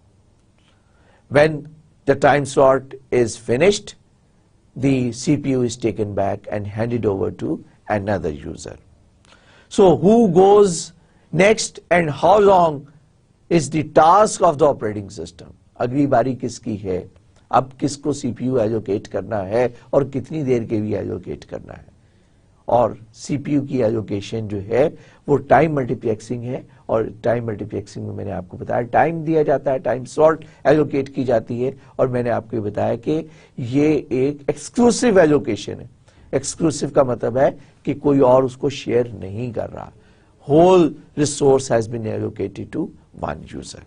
When the time slot is finished, the CPU is taken back and handed over to another user. So who goes next and how long is the task of the operating system. अगली बारी किसकी है, अब किसको CPU allocate करना है और कितनी देर के लिए allocate करना है. और CPU की allocation जो है वो टाइम मल्टीप्लेक्सिंग है, और टाइम मल्टीप्लेक्सिंग में मैंने आपको बताया टाइम दिया जाता है, टाइम स्लॉट एलोकेट की जाती है, और मैंने आपको बताया कि ये एक एक्सक्लूसिव एलोकेशन है. एक्सक्लूसिव का मतलब है कि कोई और उसको शेयर नहीं कर रहा. Whole resource has been allocated to one user.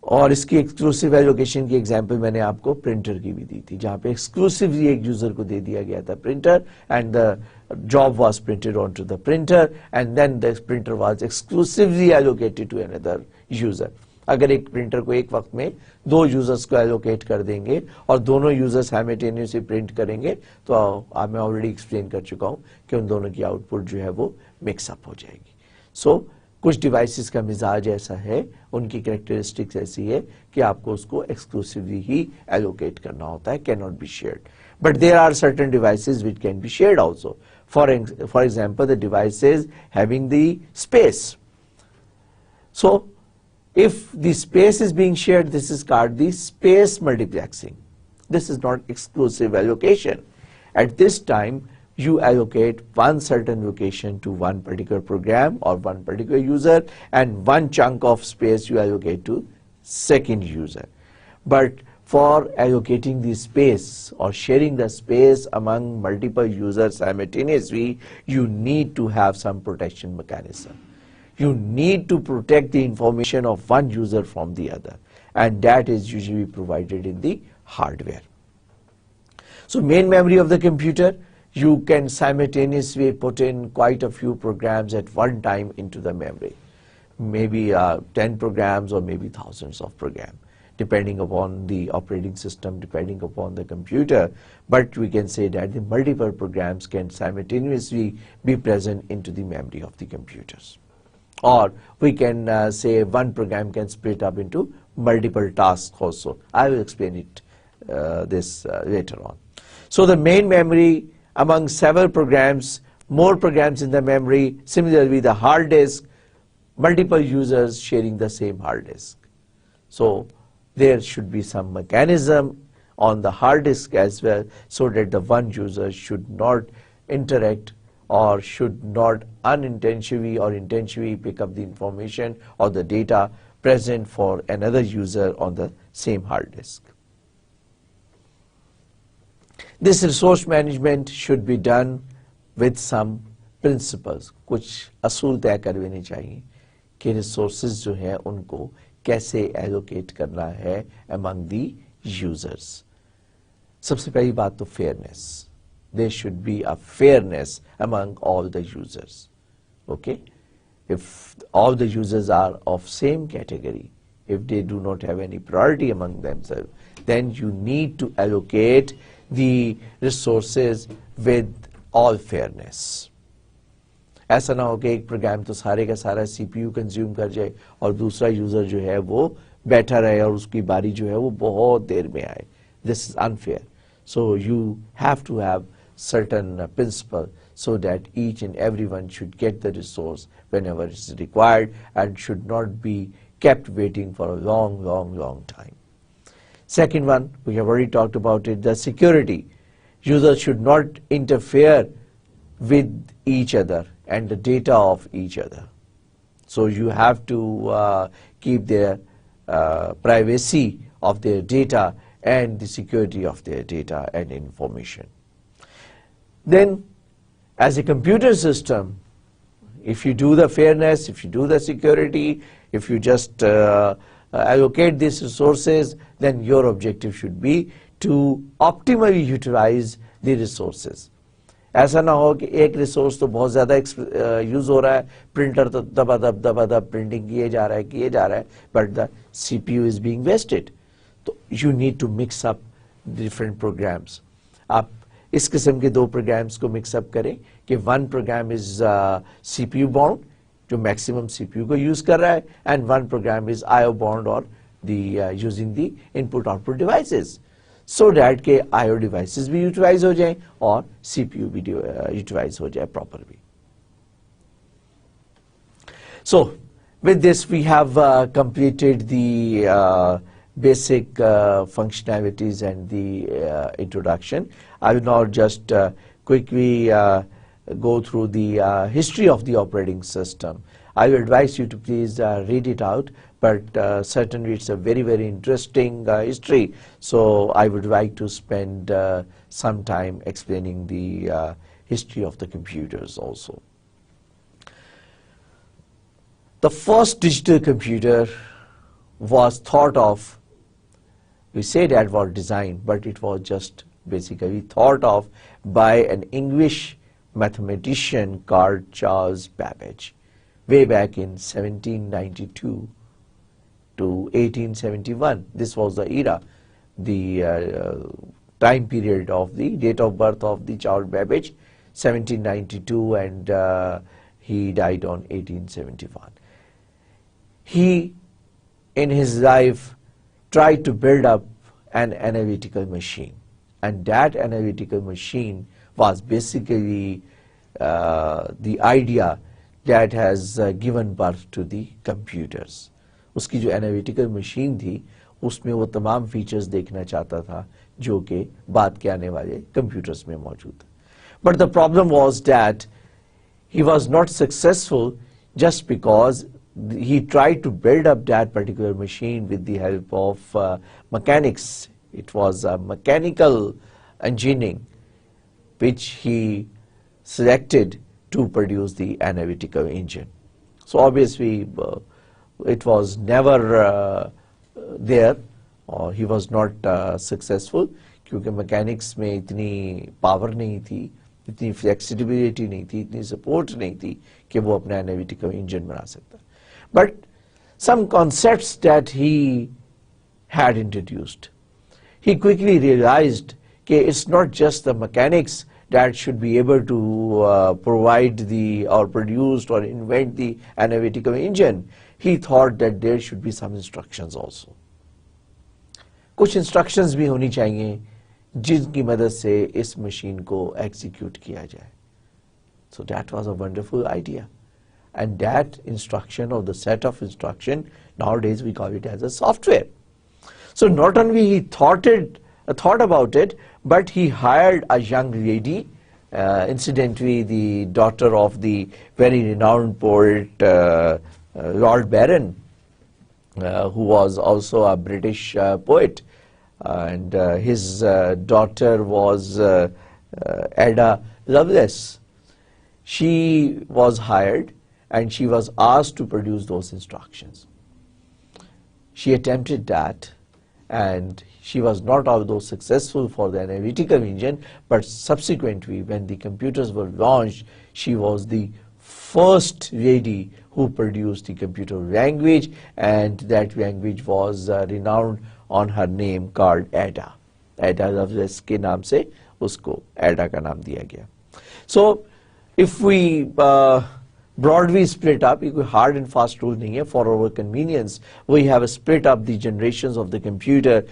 और इसकी एक्सक्लूसिव एलोकेशन की एग्जांपल मैंने आपको प्रिंटर की भी दी थी, जहां पे एक्सक्लूसिवली एक यूजर को दे दिया गया था printer, and the job was printed onto the printer, and then the printer was exclusively allocated to another user. अगर एक प्रिंटर को एक वक्त में दो यूजर्स को एलोकेट कर देंगे और दोनों यूजर्स साइमल्टेनियसली प्रिंट करेंगे, तो मैं ऑलरेडी एक्सप्लेन कर चुका हूं कि उन दोनों की आउटपुट जो है वो मिक्सअप हो जाएगी. सो कुछ डिवाइसेस का मिजाज ऐसा है, उनकी कैरेक्टरिस्टिक्स ऐसी है कि आपको उसको एक्सक्लूसिवली ही एलोकेट करना होता है, can not be shared. But there are certain devices which can be shared also. For example, the devices having the space. So, if the space is being shared, this is called the space multiplexing. This is not exclusive allocation. At this time, you allocate one certain location to one particular program or one particular user, and one chunk of space you allocate to second user. But for allocating the space or sharing the space among multiple users simultaneously, you need to have some protection mechanism. You need to protect the information of one user from the other, and that is usually provided in the hardware. So main memory of the computer, you can simultaneously put in quite a few programs at one time into the memory. Maybe 10 programs or maybe thousands of programs, depending upon the operating system, depending upon the computer. But we can say that the multiple programs can simultaneously be present into the memory of the computers. Or we can say one program can split up into multiple tasks also. I will explain it this later on. So the main memory among several programs, more programs in the memory, similarly the hard disk, multiple users sharing the same hard disk. So there should be some mechanism on the hard disk as well, so that the one user should not interact or should not unintentionally or intentionally pick up the information or the data present for another user on the same hard disk. This resource management should be done with some principles. कुछ असूल तय करने चाहिए कि resources जो हैं उनको कैसे allocate करना है among the users. सबसे पहली बात तो fairness. There should be a fairness among all the users. Okay? If all the users are of same category, if they do not have any priority among themselves, then you need to allocate the resources with all fairness. ऐसा ना हो कि एक programme तो सारे का सारा CPU consume कर जाए और दूसरा यूजर जो है वो बैठा रहे और उसकी बारी जो है वो बहुत देर में आए. This is unfair. So you have to have certain principle so that each and everyone should get the resource whenever it is required and should not be kept waiting for a long time. Second one, we have already talked about it, the security. Users should not interfere with each other and the data of each other. So you have to keep their privacy of their data and the security of their data and information. Then, as a computer system, if you do the fairness, if you do the security, if you just allocate these resources, then your objective should be to optimally utilize the resources. ऐसा ना हो कि एक resource तो बहुत ज़्यादा use हो रहा है, प्रिंटर तो दबा प्रिंटिंग किए जा रहा है, but the CPU is being wasted. तो you need to mix up different programs. आप इस किस्म के दो प्रोग्राम्स को मिक्स अप करें कि one program is CPU bound जो मैक्सिमम CPU को यूज कर रहा है, and one program is IO bound और using the input output devices, so that के IO डिवाइसेस भी यूटिलाइज हो जाएं और CPU भी यूटिलाइज हो जाए properly. So with this we have completed the basic functionalities and the introduction. I will now just quickly go through the history of the operating system. I will advise you to please read it out, but certainly it's a very interesting history, so I would like to spend some time explaining the history of the computers also. The first digital computer was thought of, we say that was designed, but it was just basically thought of by an English mathematician called Charles Babbage way back in 1792 to 1871. This was the era, the time period of the date of birth of the Charles Babbage, 1792, and he died on 1871. He, in his life, tried to build up an analytical machine, and that analytical machine was basically the idea that has given birth to the computers. उसकी जो analytical machine थी, उसमें वो तमाम features देखना चाहता था जो कि बाद के आने वाले computers में मौजूद है. But the problem was that he was not successful just because he tried to build up that particular machine with the help of mechanics. It was mechanical engineering which he selected to produce the analytical engine. So obviously it was never there, or he was not successful क्योंकि mechanics में इतनी power नहीं थी, इतनी flexibility नहीं थी, इतनी support नहीं थी कि वो अपना analytical engine बना सकता. But some concepts that he had introduced, he quickly realized that it's not just the mechanics that should be able to provide the or produce or invent the analytical engine. He thought that there should be some instructions also. कुछ instructions भी होनी चाहिए जिनकी मदद से इस machine को execute किया जाए. So that was a wonderful idea, and that instruction, or the set of instruction, nowadays we call it as a software. So not only he thought about it, but he hired a young lady, incidentally the daughter of the very renowned poet Lord Byron, who was also a British poet, and his daughter was Ada Lovelace. She was hired and she was asked to produce those instructions. She attempted that, and she was not although successful for the analytical engine, but subsequently when the computers were launched, she was the first lady who produced the computer language, and that language was renowned on her name called Ada. Ada Lovelace के नाम से उसको Ada का नाम दिया गया. So if we broadly split up, कोई hard and fast rule नहीं है, for our convenience we have split up the generations of the computer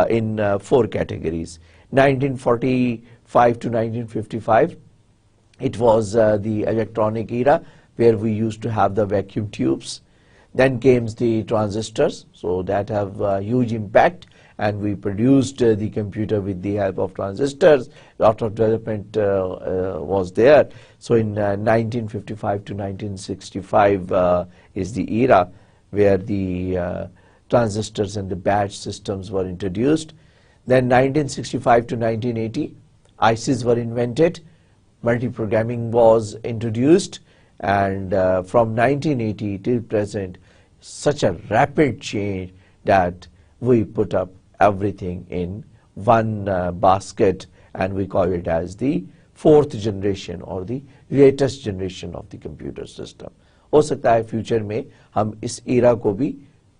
in 4 categories. 1945 to 1955, it was the electronic era, where we used to have the vacuum tubes. Then came the transistors, so that have a huge impact, and we produced the computer with the help of transistors. Lot of development was there. So in 1955 to 1965 is the era where the transistors and the batch systems were introduced. Then 1965 to 1980, ICs were invented, multi-programming was introduced, and from 1980 till present, such a rapid change that we put up everything in one basket, and we call it as the 4th generation or the latest generation of the computer system. हो सकता है future में हम इस era को भी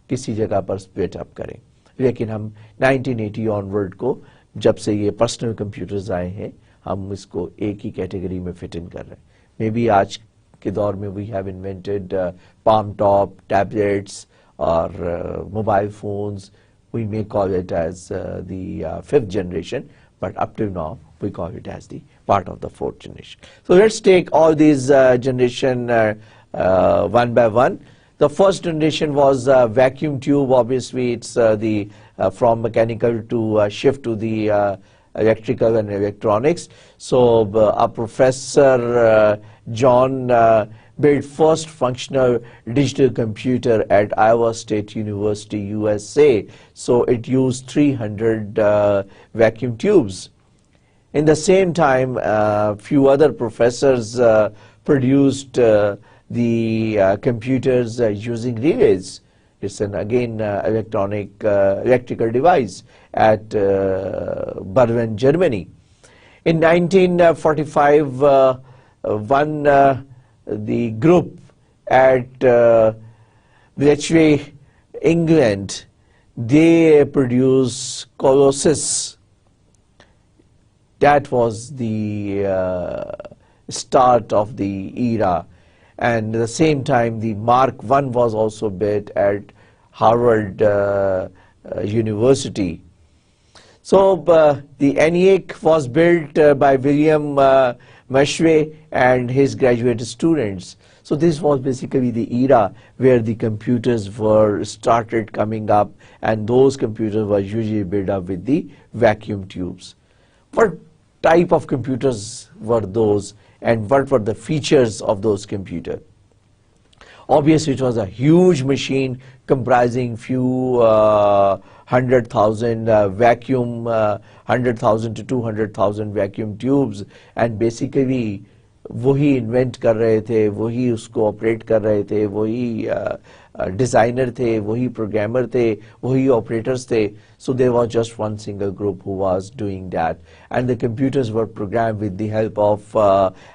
किसी जगह पर split up करें, लेकिन हम 1980 onward को, जब से ये पर्सनल कंप्यूटर्स आए हैं, हम इसको एक ही कैटेगरी में फिट इन कर रहे हैं. मे बी आज के दौर में we have invented palm top tablets or mobile phones. We may call it as the 5th generation, but up till now we call it as the part of the 4th generation. So let's take all these generation one by one. The first generation was vacuum tube. Obviously it's the from mechanical to shift to the electrical and electronics. So a professor John built first functional digital computer at Iowa State University, USA. So it used 300 vacuum tubes. In the same time, few other professors produced the computers using relays. It's an again electrical device at Berlin, Germany. In 1945, the group at Lec1, England, they produced Colossus. That was the start of the era. And at the same time, the Mark I was also built at Harvard University. So the ENIAC was built by William Mashway and his graduate students. So this was basically the era where the computers were started coming up, and those computers were usually built up with the vacuum tubes. What type of computers were those, and what were the features of those computers? Obviously, it was a huge machine comprising few 100,000 vacuum, 100,000 to 200,000 vacuum tubes, and basically वही invent कर रहे थे, वही उसको operate कर रहे थे, वही डिजाइनर थे, वही प्रोग्रामर थे, वही ऑपरेटर्स थे. So there was just one single group who was doing that, and the computers were programmed with the help of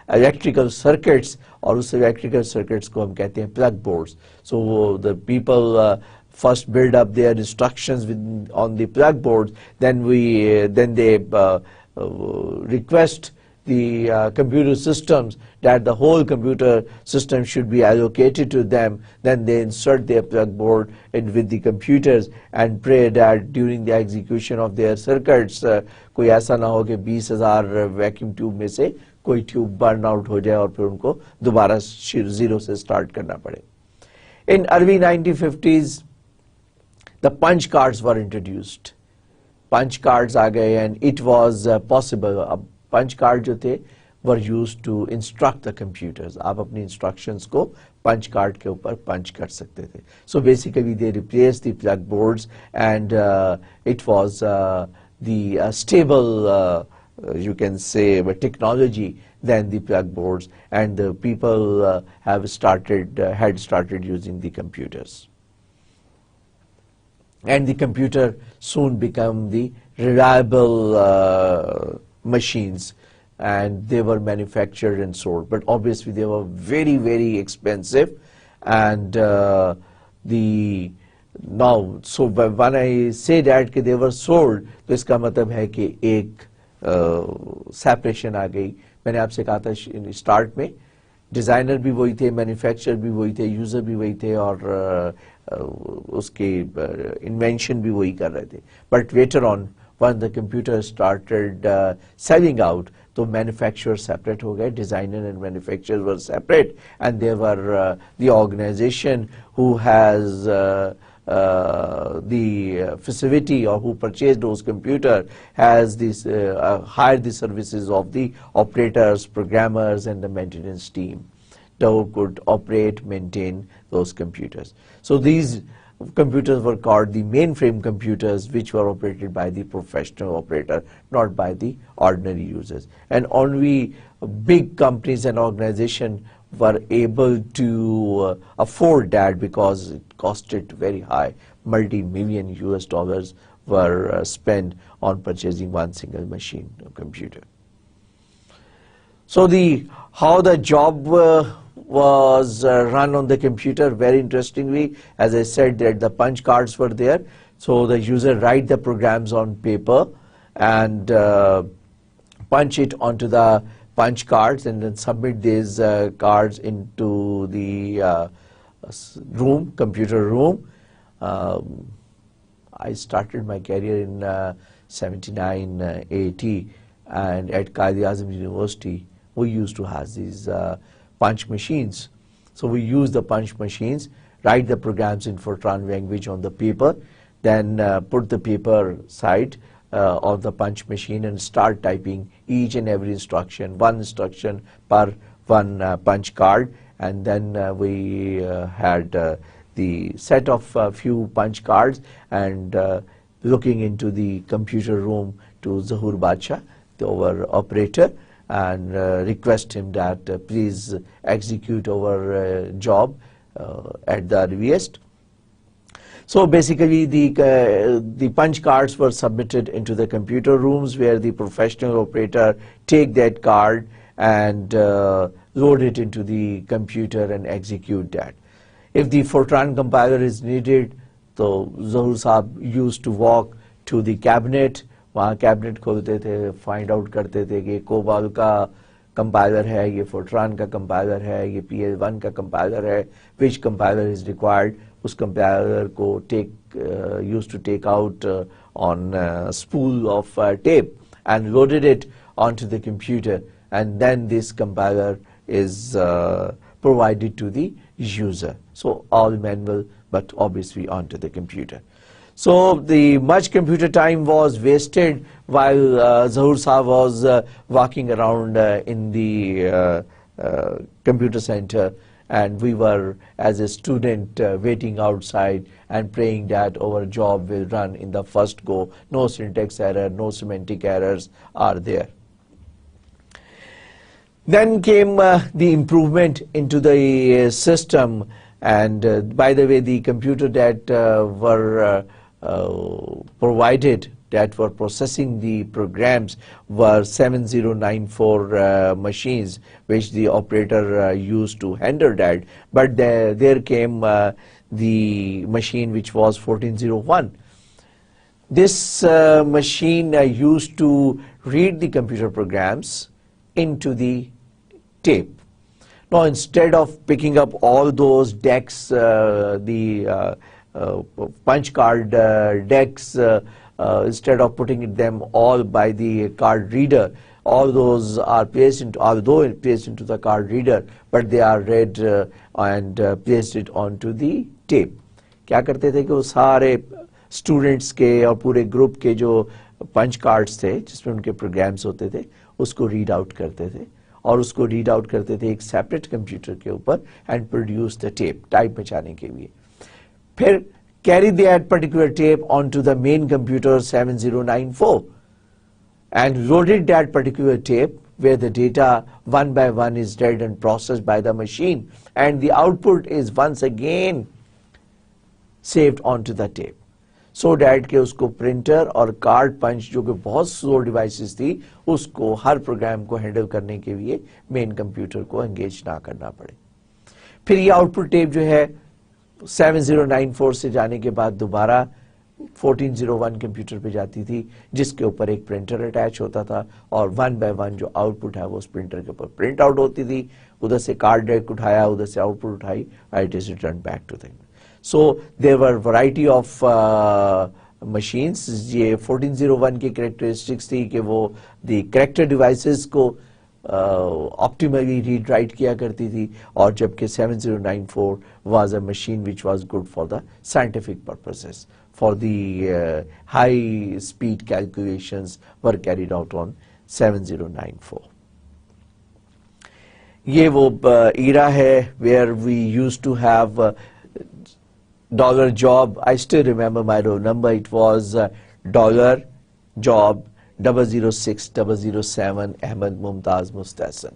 electrical circuits, और उस electrical circuits को हम कहते हैं plug boards. So the people first build up their instructions on the plug boards, then they request the computer systems, that the whole computer system should be allocated to them. Then they insert their plug board in with the computers and pray that during the execution of their circuits कोई ऐसा ना हो कि 20,000 vacuum tube में से कोई tube burn out हो जाए और फिर उनको दोबारा जीरो से स्टार्ट करना पड़े. In early 1950s, the punch cards were introduced. Punch cards आ गए and it was possible. अब punch card जो थे were used to instruct the computers. आप अपनी instructions को punch card के ऊपर punch कर सकते थे. So basically they replaced the plug boards and it was the stable you can say technology than the plug boards, and the people had started using the computers. And the computer soon became the reliable machines, and they were manufactured and sold. But obviously they were very, very expensive, and so when I say that they were sold, तो इसका मतलब है कि एक separation आ गई. मैंने आपसे कहा था स्टार्ट में डिज़ाइनर भी वही थे, मैन्युफैक्चरर भी वही थे, यूज़र भी वही थे और उसके इन्वेंशन भी वही कर रहे थे. But later on when the computer started selling out, तो मैन्युफैक्चरर सेपरेट हो गए, designer and manufacturer were separate, and there were the organisation who has the facility or who purchased those computer has this hired the services of the operators, programmers and the maintenance team that could operate, maintain those computers. So these computers were called the mainframe computers, which were operated by the professional operator, not by the ordinary users. And only big companies and organizations were able to afford that because it costed very high. Multi-million US dollars were spent on purchasing one single machine, computer. So how the job was run on the computer, very interestingly, as I said, that the punch cards were there. So the user write the programs on paper and punch it onto the punch cards and then submit these cards into the computer room. I started my career in 79, 80, and at Qaid-e-Azam University, we used to have these punch machines. So we use the punch machines, write the programs in Fortran language on the paper, then put the paper side of the punch machine and start typing each and every instruction, one instruction per one punch card, and then we had the set of few punch cards and looking into the computer room to Zahur Badsha, our operator, and request him that please execute our job at the earliest. So basically the punch cards were submitted into the computer rooms where the professional operator take that card and load it into the computer and execute that. If the Fortran compiler is needed, so Zahur Saab used to walk to the cabinet, वहाँ cabinet खोलते थे, find out करते थे कि कोबाल का compiler है, ये Fortran का कंपाइलर है, ये PL1 का कंपाइलर है, which compiler is required. उस कंपाइलर को used to take out on a spool of tape and loaded it onto the computer, and then this compiler is provided to the user. So all manual, but obviously onto the computer. So the much computer time was wasted while Zahur Saab was walking around in the computer center, and we were as a student waiting outside and praying that our job will run in the first go. No syntax error, no semantic errors are there. Then came the improvement into the system, and by the way, the computer that were provided that were processing the programs were 7094 machines, which the operator used to handle that. But there came the machine which was 1401. This machine used to read the computer programs into the tape. Now, instead of picking up all those decks, the punch card decks, instead of putting them all by the card reader, all those are placed into, although placed into the card reader, but they are read and placed it onto the tape. क्या करते थे कि वो सारे students के और पूरे group के जो पंच कार्ड्स थे जिसमें उनके प्रोग्राम्स होते थे उसको रीड आउट करते थे और उसको रीड आउट करते थे एक सेपरेट कंप्यूटर के ऊपर and produce the tape type मचाने के लिए. फिर carry that particular tape onto the main computer 7094 and loaded that particular tape where the data one by one is read and processed by the machine and the output is once again saved onto the tape so that कि उसको printer और card पंच जो कि बहुत slow devices थी उसको हर programme को handle करने के लिए मेन कंप्यूटर को एंगेज ना करना पड़े. फिर ये आउटपुट टेप जो है 7094 से जाने के बाद दोबारा 1401 कंप्यूटर पे जाती थी जिसके ऊपर एक प्रिंटर अटैच होता था और वन बाय वन जो आउटपुट है वो उस प्रिंटर के ऊपर प्रिंट आउट होती थी. उधर से कार्ड डेक उठाया, उधर से आउटपुट उठाई, it is return back to thing. So there were variety of machines. ये 1401 की कैरेक्टरिस्टिक्स थी कि वो द कैरेक्टर डिवाइसेस को ऑप्टिमली रीड राइट किया करती थी और जबकि 7094 was a machine which was good for the scientific purposes, for the high speed calculations were carried out on 7094. ये वो era है where we used to have dollar job. I still remember my roll number. It was dollar job 006007 Ahmed Mumtaz Mustahsan.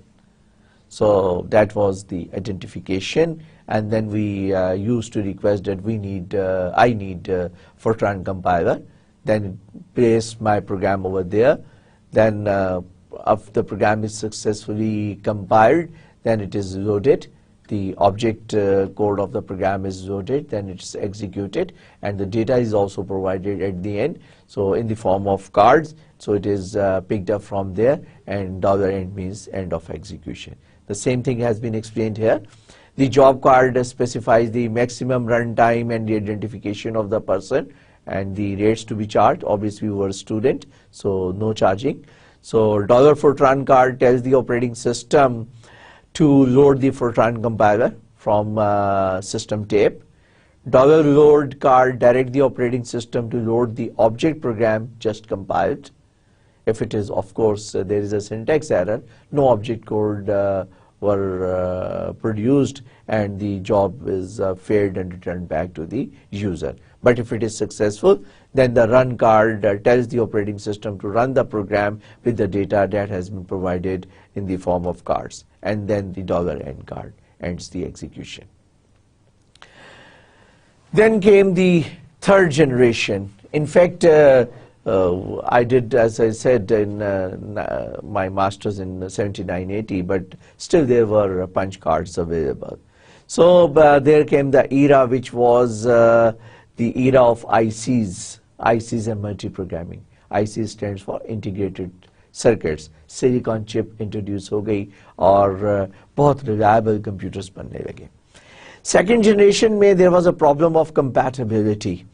So that was the identification, and then we used to request that we need, I need Fortran compiler. Then place my program over there. Then if the program is successfully compiled, then it is loaded. The object code of the program is loaded, then it's executed, and the data is also provided at the end. So in the form of cards, so it is picked up from there, and $end means end of execution. The same thing has been explained here. The job card specifies the maximum run time and the identification of the person and the rates to be charged. Obviously we were a student, so no charging. So $Fortran card tells the operating system to load the Fortran compiler from system tape. $load card direct the operating system to load the object program just compiled. If it is, of course, there is a syntax error, no object code were produced and the job is failed and returned back to the user. But if it is successful, then the run card tells the operating system to run the program with the data that has been provided in the form of cards, and then the $end card ends the execution. Then came the third generation. In fact, I did, as I said, in my master's in 7980, but still there were punch cards available. So there came the era which was the era of ICs. ICs and multi-programming. IC stands for integrated circuits. Silicon chip introduce हो गई और बहुत reliable computers बनने लगे. Second generation में there was a problem of compatibility.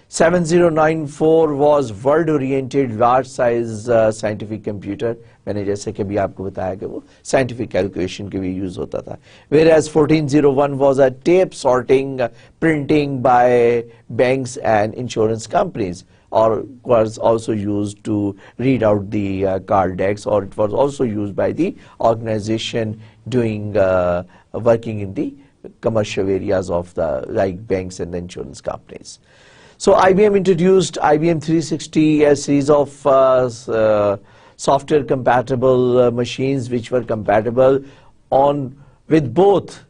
7094 was world-oriented, large-size scientific computer. मैंने जैसे कि भी आपको बताया कि वो scientific calculation के लिए use होता था. Whereas 1401 was a tape sorting, printing by banks and insurance companies, or was also used to read out the card decks, or it was also used by the organization doing working in the commercial areas of the like banks and the insurance companies. So IBM introduced IBM 360, a series of software compatible machines which were compatible on with both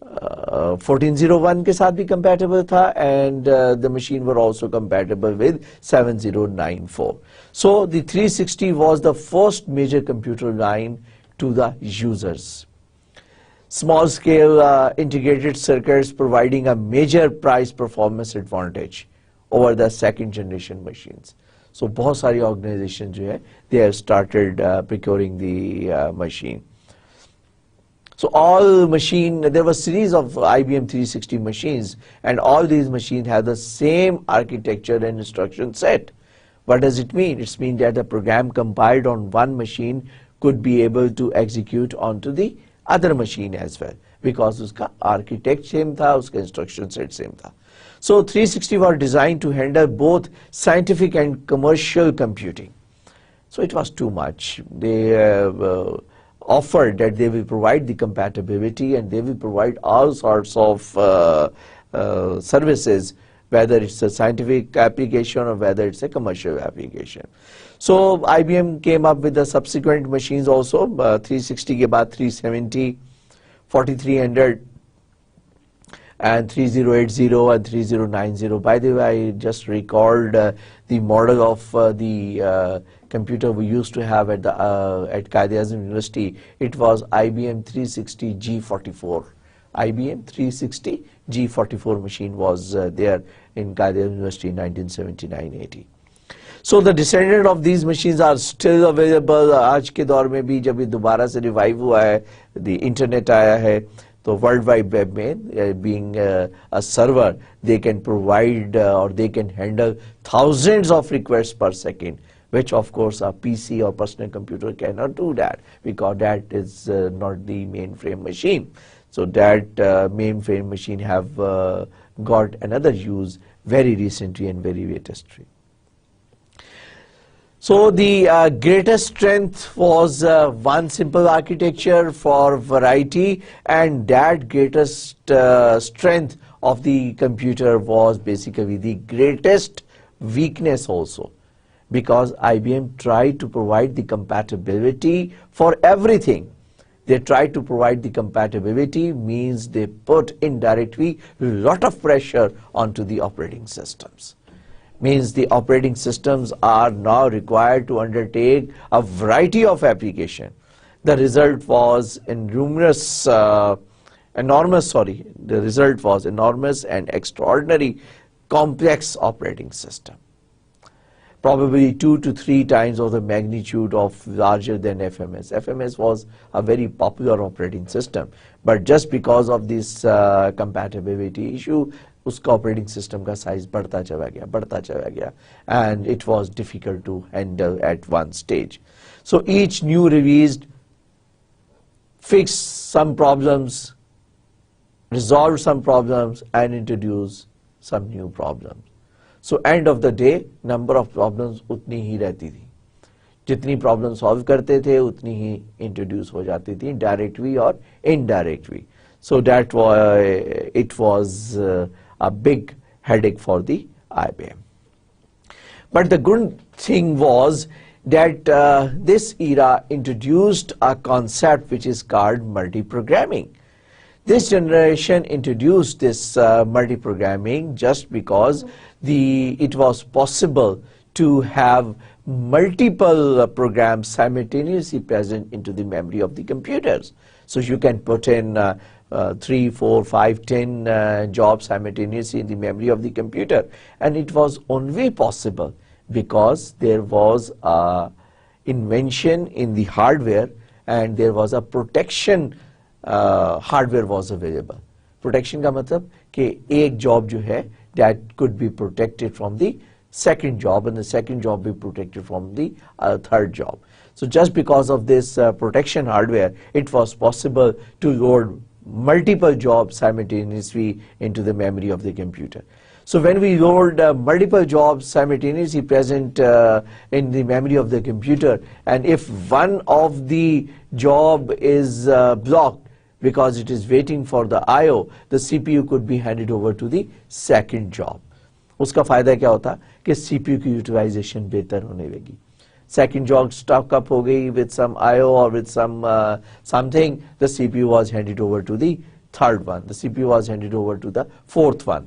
1401 के साथ भी compatible था, and the machine were also compatible with 7094. So the 360 was the first major computer line to the users. Small scale integrated circuits providing a major price performance advantage over the second generation machines. So बहुत सारी organization जो है, they have started procuring the machine. So all machine, there was series of IBM 360 machines, and all these machines have the same architecture and instruction set. What does it mean? It means that the program compiled on one machine could be able to execute onto the other machine as well, because uska architect same tha, uska instruction set same tha. So 360 was designed to handle both scientific and commercial computing. So it was too much. They offered that they will provide the compatibility and they will provide all sorts of services, whether it's a scientific application or whether it's a commercial application. So IBM came up with the subsequent machines also, 360 के बाद 370, 4300 and 3080 and 3090. By the way, I just recalled the model of the computer we used to have at the at Qaid-e-Azam University. It was IBM 360 G44. IBM 360 G44 machine was there in Qaid-e-Azam University in 1979-80. So the descendant of these machines are still available. आज के दौर में भी जब ये दोबारा से revive हुआ है, the internet आया है, तो World Wide Web में being a server, they can provide or they can handle thousands of requests per second, which of course a PC or personal computer cannot do that, because that is not the mainframe machine. So that mainframe machine have got another use very recently and very latest. So the greatest strength was one simple architecture for variety, and that greatest strength of the computer was basically the greatest weakness also, because IBM tried to provide the compatibility for everything. They tried to provide the compatibility means they put indirectly a lot of pressure onto the operating systems. Means the operating systems are now required to undertake a variety of application. The result was enormous and extraordinary complex operating system. Probably 2 to 3 times of the magnitude of larger than FMS. FMS was a very popular operating system, but just because of this compatibility issue, उसका operating system का size बढ़ता चला गया, and it was difficult to handle at one stage. So each new release fixed some problems, resolved some problems, and introduced some new problems. So end of the day, number of problems उतनी ही रहती थी. जितनी problem solve करते थे उतनी ही introduce हो जाती थी, directly or indirectly. So that it was a big headache for the IBM. But the good thing was that this era introduced a concept which is called multi-programming. This generation introduced this multi-programming just because it was possible to have multiple programs simultaneously present into the memory of the computers. So you can put in 3, 4, 5, 10 jobs simultaneously in the memory of the computer, and it was only possible because there was a invention in the hardware, and there was a protection hardware was available. Protection का मतलब कि एक job जो है that could be protected from the second job, and the second job be protected from the third job. So just because of this protection hardware, it was possible to load multiple jobs simultaneously into the memory of the computer. So when we load multiple jobs simultaneously present in the memory of the computer, and if one of the job is blocked because it is waiting for the I/O, the CPU could be handed over to the second job. उसका फायदा क्या होता कि CPU की utilization बेहतर होने लगी. Second job stuck up हो गई with some I/O or with some something, the CPU was handed over to the third one. The CPU was handed over to the fourth one.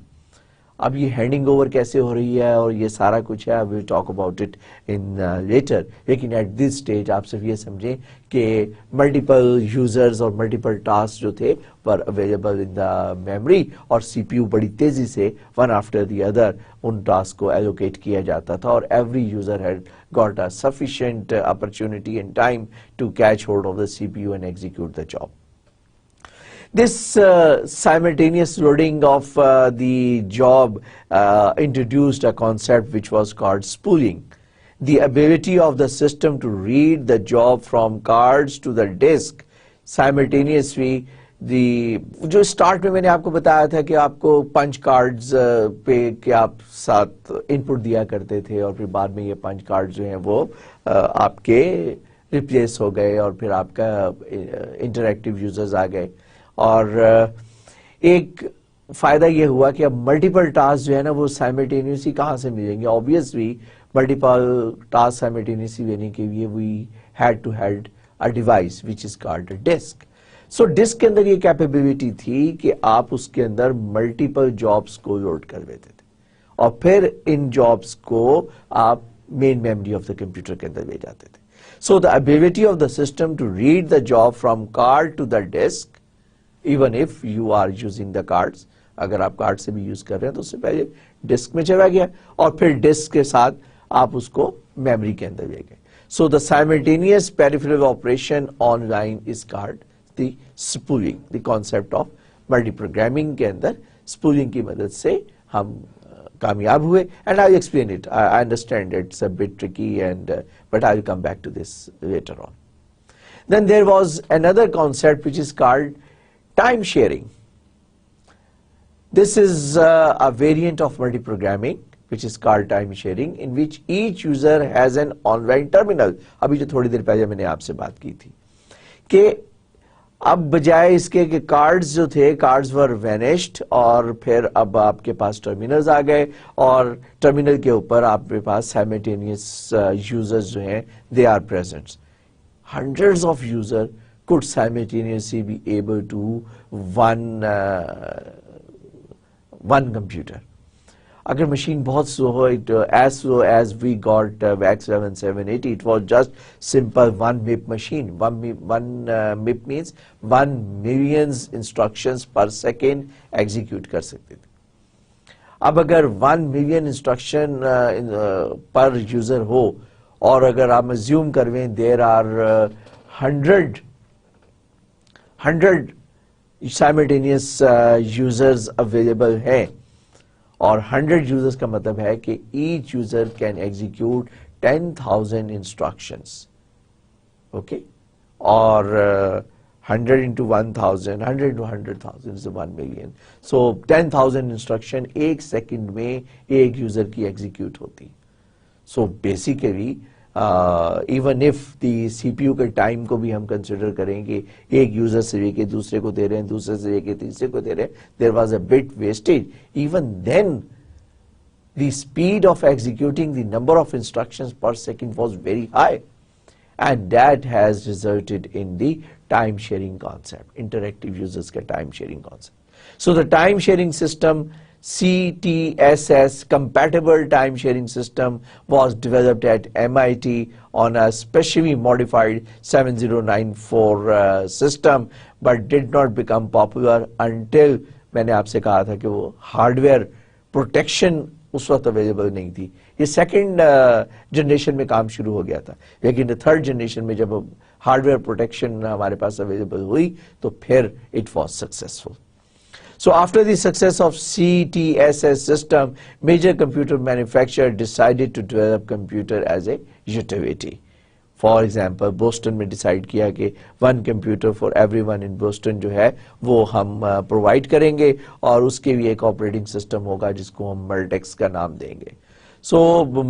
अब ये handing over कैसे हो रही है और ये सारा कुछ है, we talk about it in later, लेकिन एट दिस स्टेज आप सिर्फ ये समझें कि मल्टीपल यूजर्स और मल्टीपल टास्क जो थे were available in the memory और सीपीयू बड़ी तेजी से वन आफ्टर द अदर उन टास्क को एलोकेट किया जाता था और every user had got a sufficient opportunity and time to catch hold of the CPU and execute the job. This simultaneous loading of the job introduced a concept which was called spooling. The ability of the system to read the job from cards to the disk simultaneously. जो start में मैंने आपको बताया था कि आपको punch cards पे कि आप साथ इनपुट दिया करते थे और फिर बाद में ये पंच कार्ड्स जो हैं वो आपके रिप्लेस हो गए और फिर आपका इंटरैक्टिव यूजर्स आ गए. और एक फायदा ये हुआ कि अब मल्टीपल टास्क जो है ना वो साइमल्टेनियसली कहाँ से मिलेंगे. ऑब्वियसली मल्टीपल टास्क साइमल्टेनियसली लेने के लिए we had to had a device which is called a disk. So disk के अंदर ये कैपेबिलिटी थी कि आप उसके अंदर मल्टीपल जॉब्स को लोड कर देते थे और फिर इन जॉब्स को आप main memory of the computer के अंदर ले जाते थे. So the ability of the system to read the job from card to the disk even if you are using the cards, अगर आप कार्ड से भी यूज कर रहे हैं तो उससे पहले डिस्क में चला गया और फिर डिस्क के साथ आप उसको मेमोरी के अंदर ले गए. So the simultaneous peripheral operation online is called the spooling. The concept of multi programming के अंदर स्पूलिंग की मदद से हम कामयाब हुए. And I explain it. I understand it's a bit tricky and but I will come back to this later on. Then there was another concept which is called time sharing. This is a variant of multi-programming which is called time sharing, in which each user has an online terminal. अभी जो थोड़ी देर पहले मैंने आपसे बात की थी कि अब बजाय इसके कि कार्ड्स जो थे कार्ड्स वर वैनिश्ड और फिर अब आपके पास टर्मिनल्स आ गए और टर्मिनल के ऊपर आपके पास साइमल्टेनियस यूजर्स जो हैं they are present. Hundreds of users could simultaneously be able to one computer. अगर मशीन बहुत स्लो हो, as slow as we got Lec1 780, it was just simple one MIP machine. One MIP means 1 million instructions per second execute कर सकते थे. अब अगर 1 million instruction पर user हो और अगर आप assume करवें there are 100 simultaneous users available हैं और 100 users का मतलब है कि each user can execute 10,000 instructions. Okay? और 100 into 1,000, 100 into 100,000 is 1 million. So 10,000 instruction एक सेकंड में एक यूजर की एग्जीक्यूट होती. So basically even if the CPU के टाइम को भी हम कंसिडर करेंगे, एक यूजर से लेके दूसरे को दे रहे हैं, दूसरे से लेके तीसरे को दे रहे हैं, there was a bit wastage. Even then the speed of executing the number of instructions per second was very high and that has resulted in the time sharing concept, interactive users का time sharing concept. So the time sharing system CTSS compatible time sharing system was developed at MIT on a specially modified 7094 system but did not become popular until मैंने आपसे कहा था कि वो hardware protection उस वक्त available नहीं थी. ये सेकंड जनरेशन में काम शुरू हो गया था, लेकिन थर्ड जनरेशन में जब हार्डवेयर प्रोटेक्शन हमारे पास अवेलेबल हुई तो फिर it was successful. So after the success of CTSS system, major computer manufacturers decided to develop computer as a utility. For example, Boston में decide किया कि one computer for everyone in Boston जो है वो हम provide करेंगे और उसके भी एक operating system होगा जिसको हम Multex का नाम देंगे. So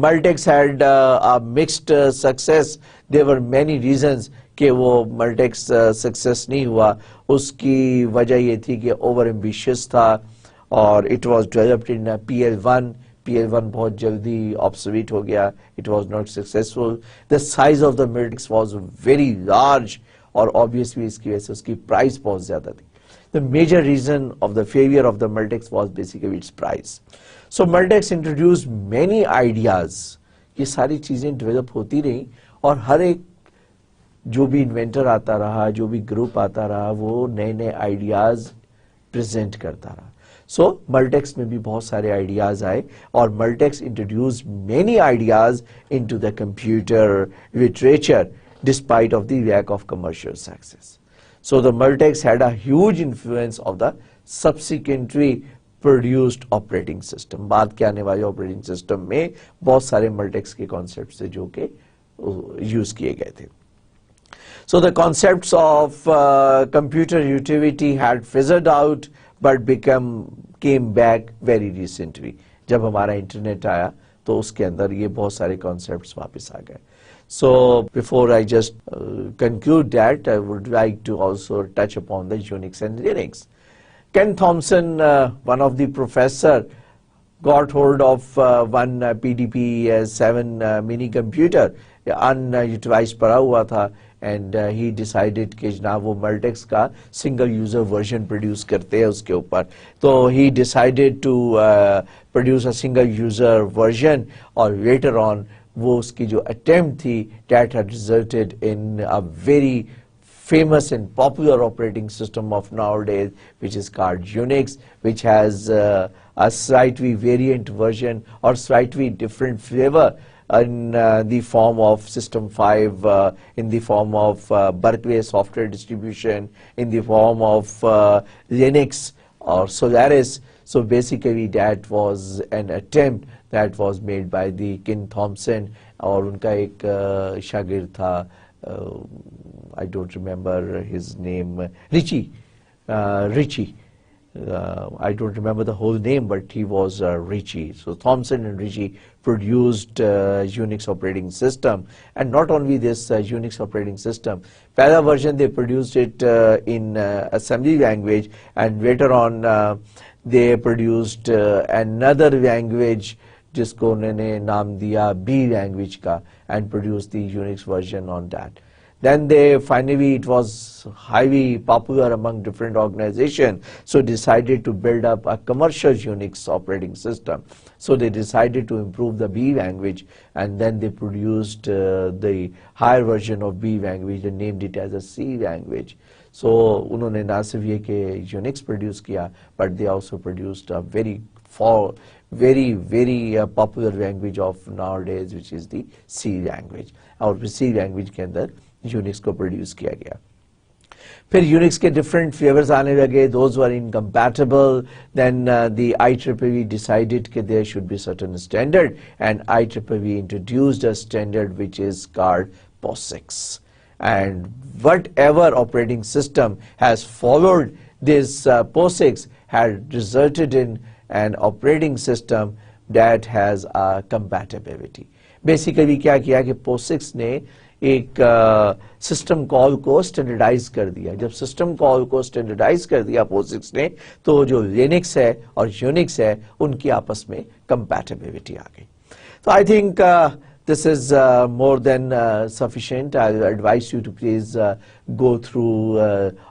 Multex had a mixed success. There were many reasons कि वो मल्टेक्स सक्सेस नहीं हुआ. उसकी वजह ये थी कि ओवर एम्बिशियस था और it was developed in PL1. PL1 बहुत जल्दी ऑब्सोलीट हो गया. It was not successful. The size of the Multics was very large और ऑब्वियसली इसकी वजह से उसकी प्राइस बहुत ज्यादा थी. the major reason of the failure of the Multics was basically its price. So Multics introduced many ideas. ये सारी चीजें डेवलप होती रही और हर एक जो भी इन्वेंटर आता रहा, जो भी ग्रुप आता रहा, वो नए नए आइडियाज प्रेजेंट करता रहा. सो मल्टेक्स में भी बहुत सारे आइडियाज आए और Multics introduce many ideas into the computer literature despite of the lack of commercial success. So the Multics had a huge influence of the subsequently produced operating system. बाद के आने वाले ऑपरेटिंग सिस्टम में बहुत सारे मल्टेक्स के कॉन्सेप्ट थे जो कि यूज किए गए थे. So the concepts of computer utility had fizzled out but came back very recently. जब हमारा इंटरनेट आया तो उसके अंदर ये बहुत सारे concepts वापस आ गए. So before I just conclude that, I would like to also touch upon the Unix and Linux. Ken Thompson, one of the professor, got hold of one PDP-7 mini computer, unutilized पड़ा हुआ था, and he decided कि जनाब वो मल्टेक्स का single user version produce करते हैं उसके ऊपर. तो he decided to produce a single user version और later on वो उसकी जो attempt थी that had resulted in a very famous and popular operating system of nowadays, which is called Unix, which has a slightly variant version or slightly different flavor in the form of System 5, in the form of Berkeley software distribution, in the form of Linux or Solaris. So basically that was an attempt that was made by the Ken Thompson और उनका एक शागिर्द था, I don't remember his name, Richie. I don't remember the whole name, but he was Richie. So Thompson and Richie produced Unix operating system, and not only this Unix operating system, पहला version they produced it in assembly language, and later on they produced another language जिसको उन्होंने नाम दिया B language का, and produced the Unix version on that. Then they finally, it was highly popular among different organizations, so decided to build up a commercial Unix operating system. So they decided to improve the B language, and then they produced the higher version of B language and named it as a C language. So उन्होंने ना सिर्फ ये कि Unix produce किया, but they also produced a very popular language of nowadays, which is the C language. और C language के अंदर Unix को produce किया गया. फिर Unix के different flavors आने लगे, those were incompatible. Then the IEEE decided that there should be certain standard, and IEEE introduced a standard which is called POSIX. And whatever operating system has followed this POSIX had resulted in an operating system that has a compatibility. Basically क्या किया कि POSIX ने एक system call को standardise कर दिया. जब system call को स्टैंडर्डाइज कर दिया POSIX ने, तो जो लिनक्स है और यूनिक्स है उनकी आपस में कंपैटिबिलिटी आ गई. तो I think this is more than sufficient. I advise you to please go through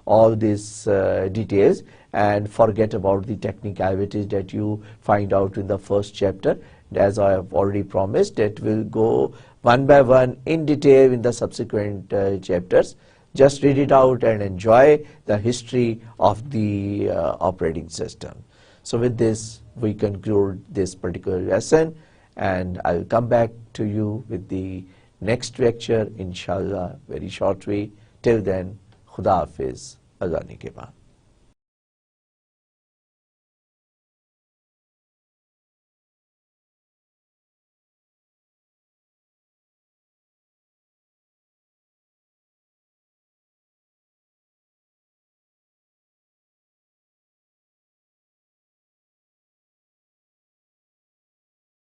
all these details and forget about the technicalities that you find out in the first chapter. As I have already promised, that will go one by one in detail in the subsequent chapters. Just read it out and enjoy the history of the operating system. So with this, we conclude this particular lesson, and I'll come back to you with the next lecture, inshallah, very shortly. Till then, Khuda Hafiz, Azani ke baad.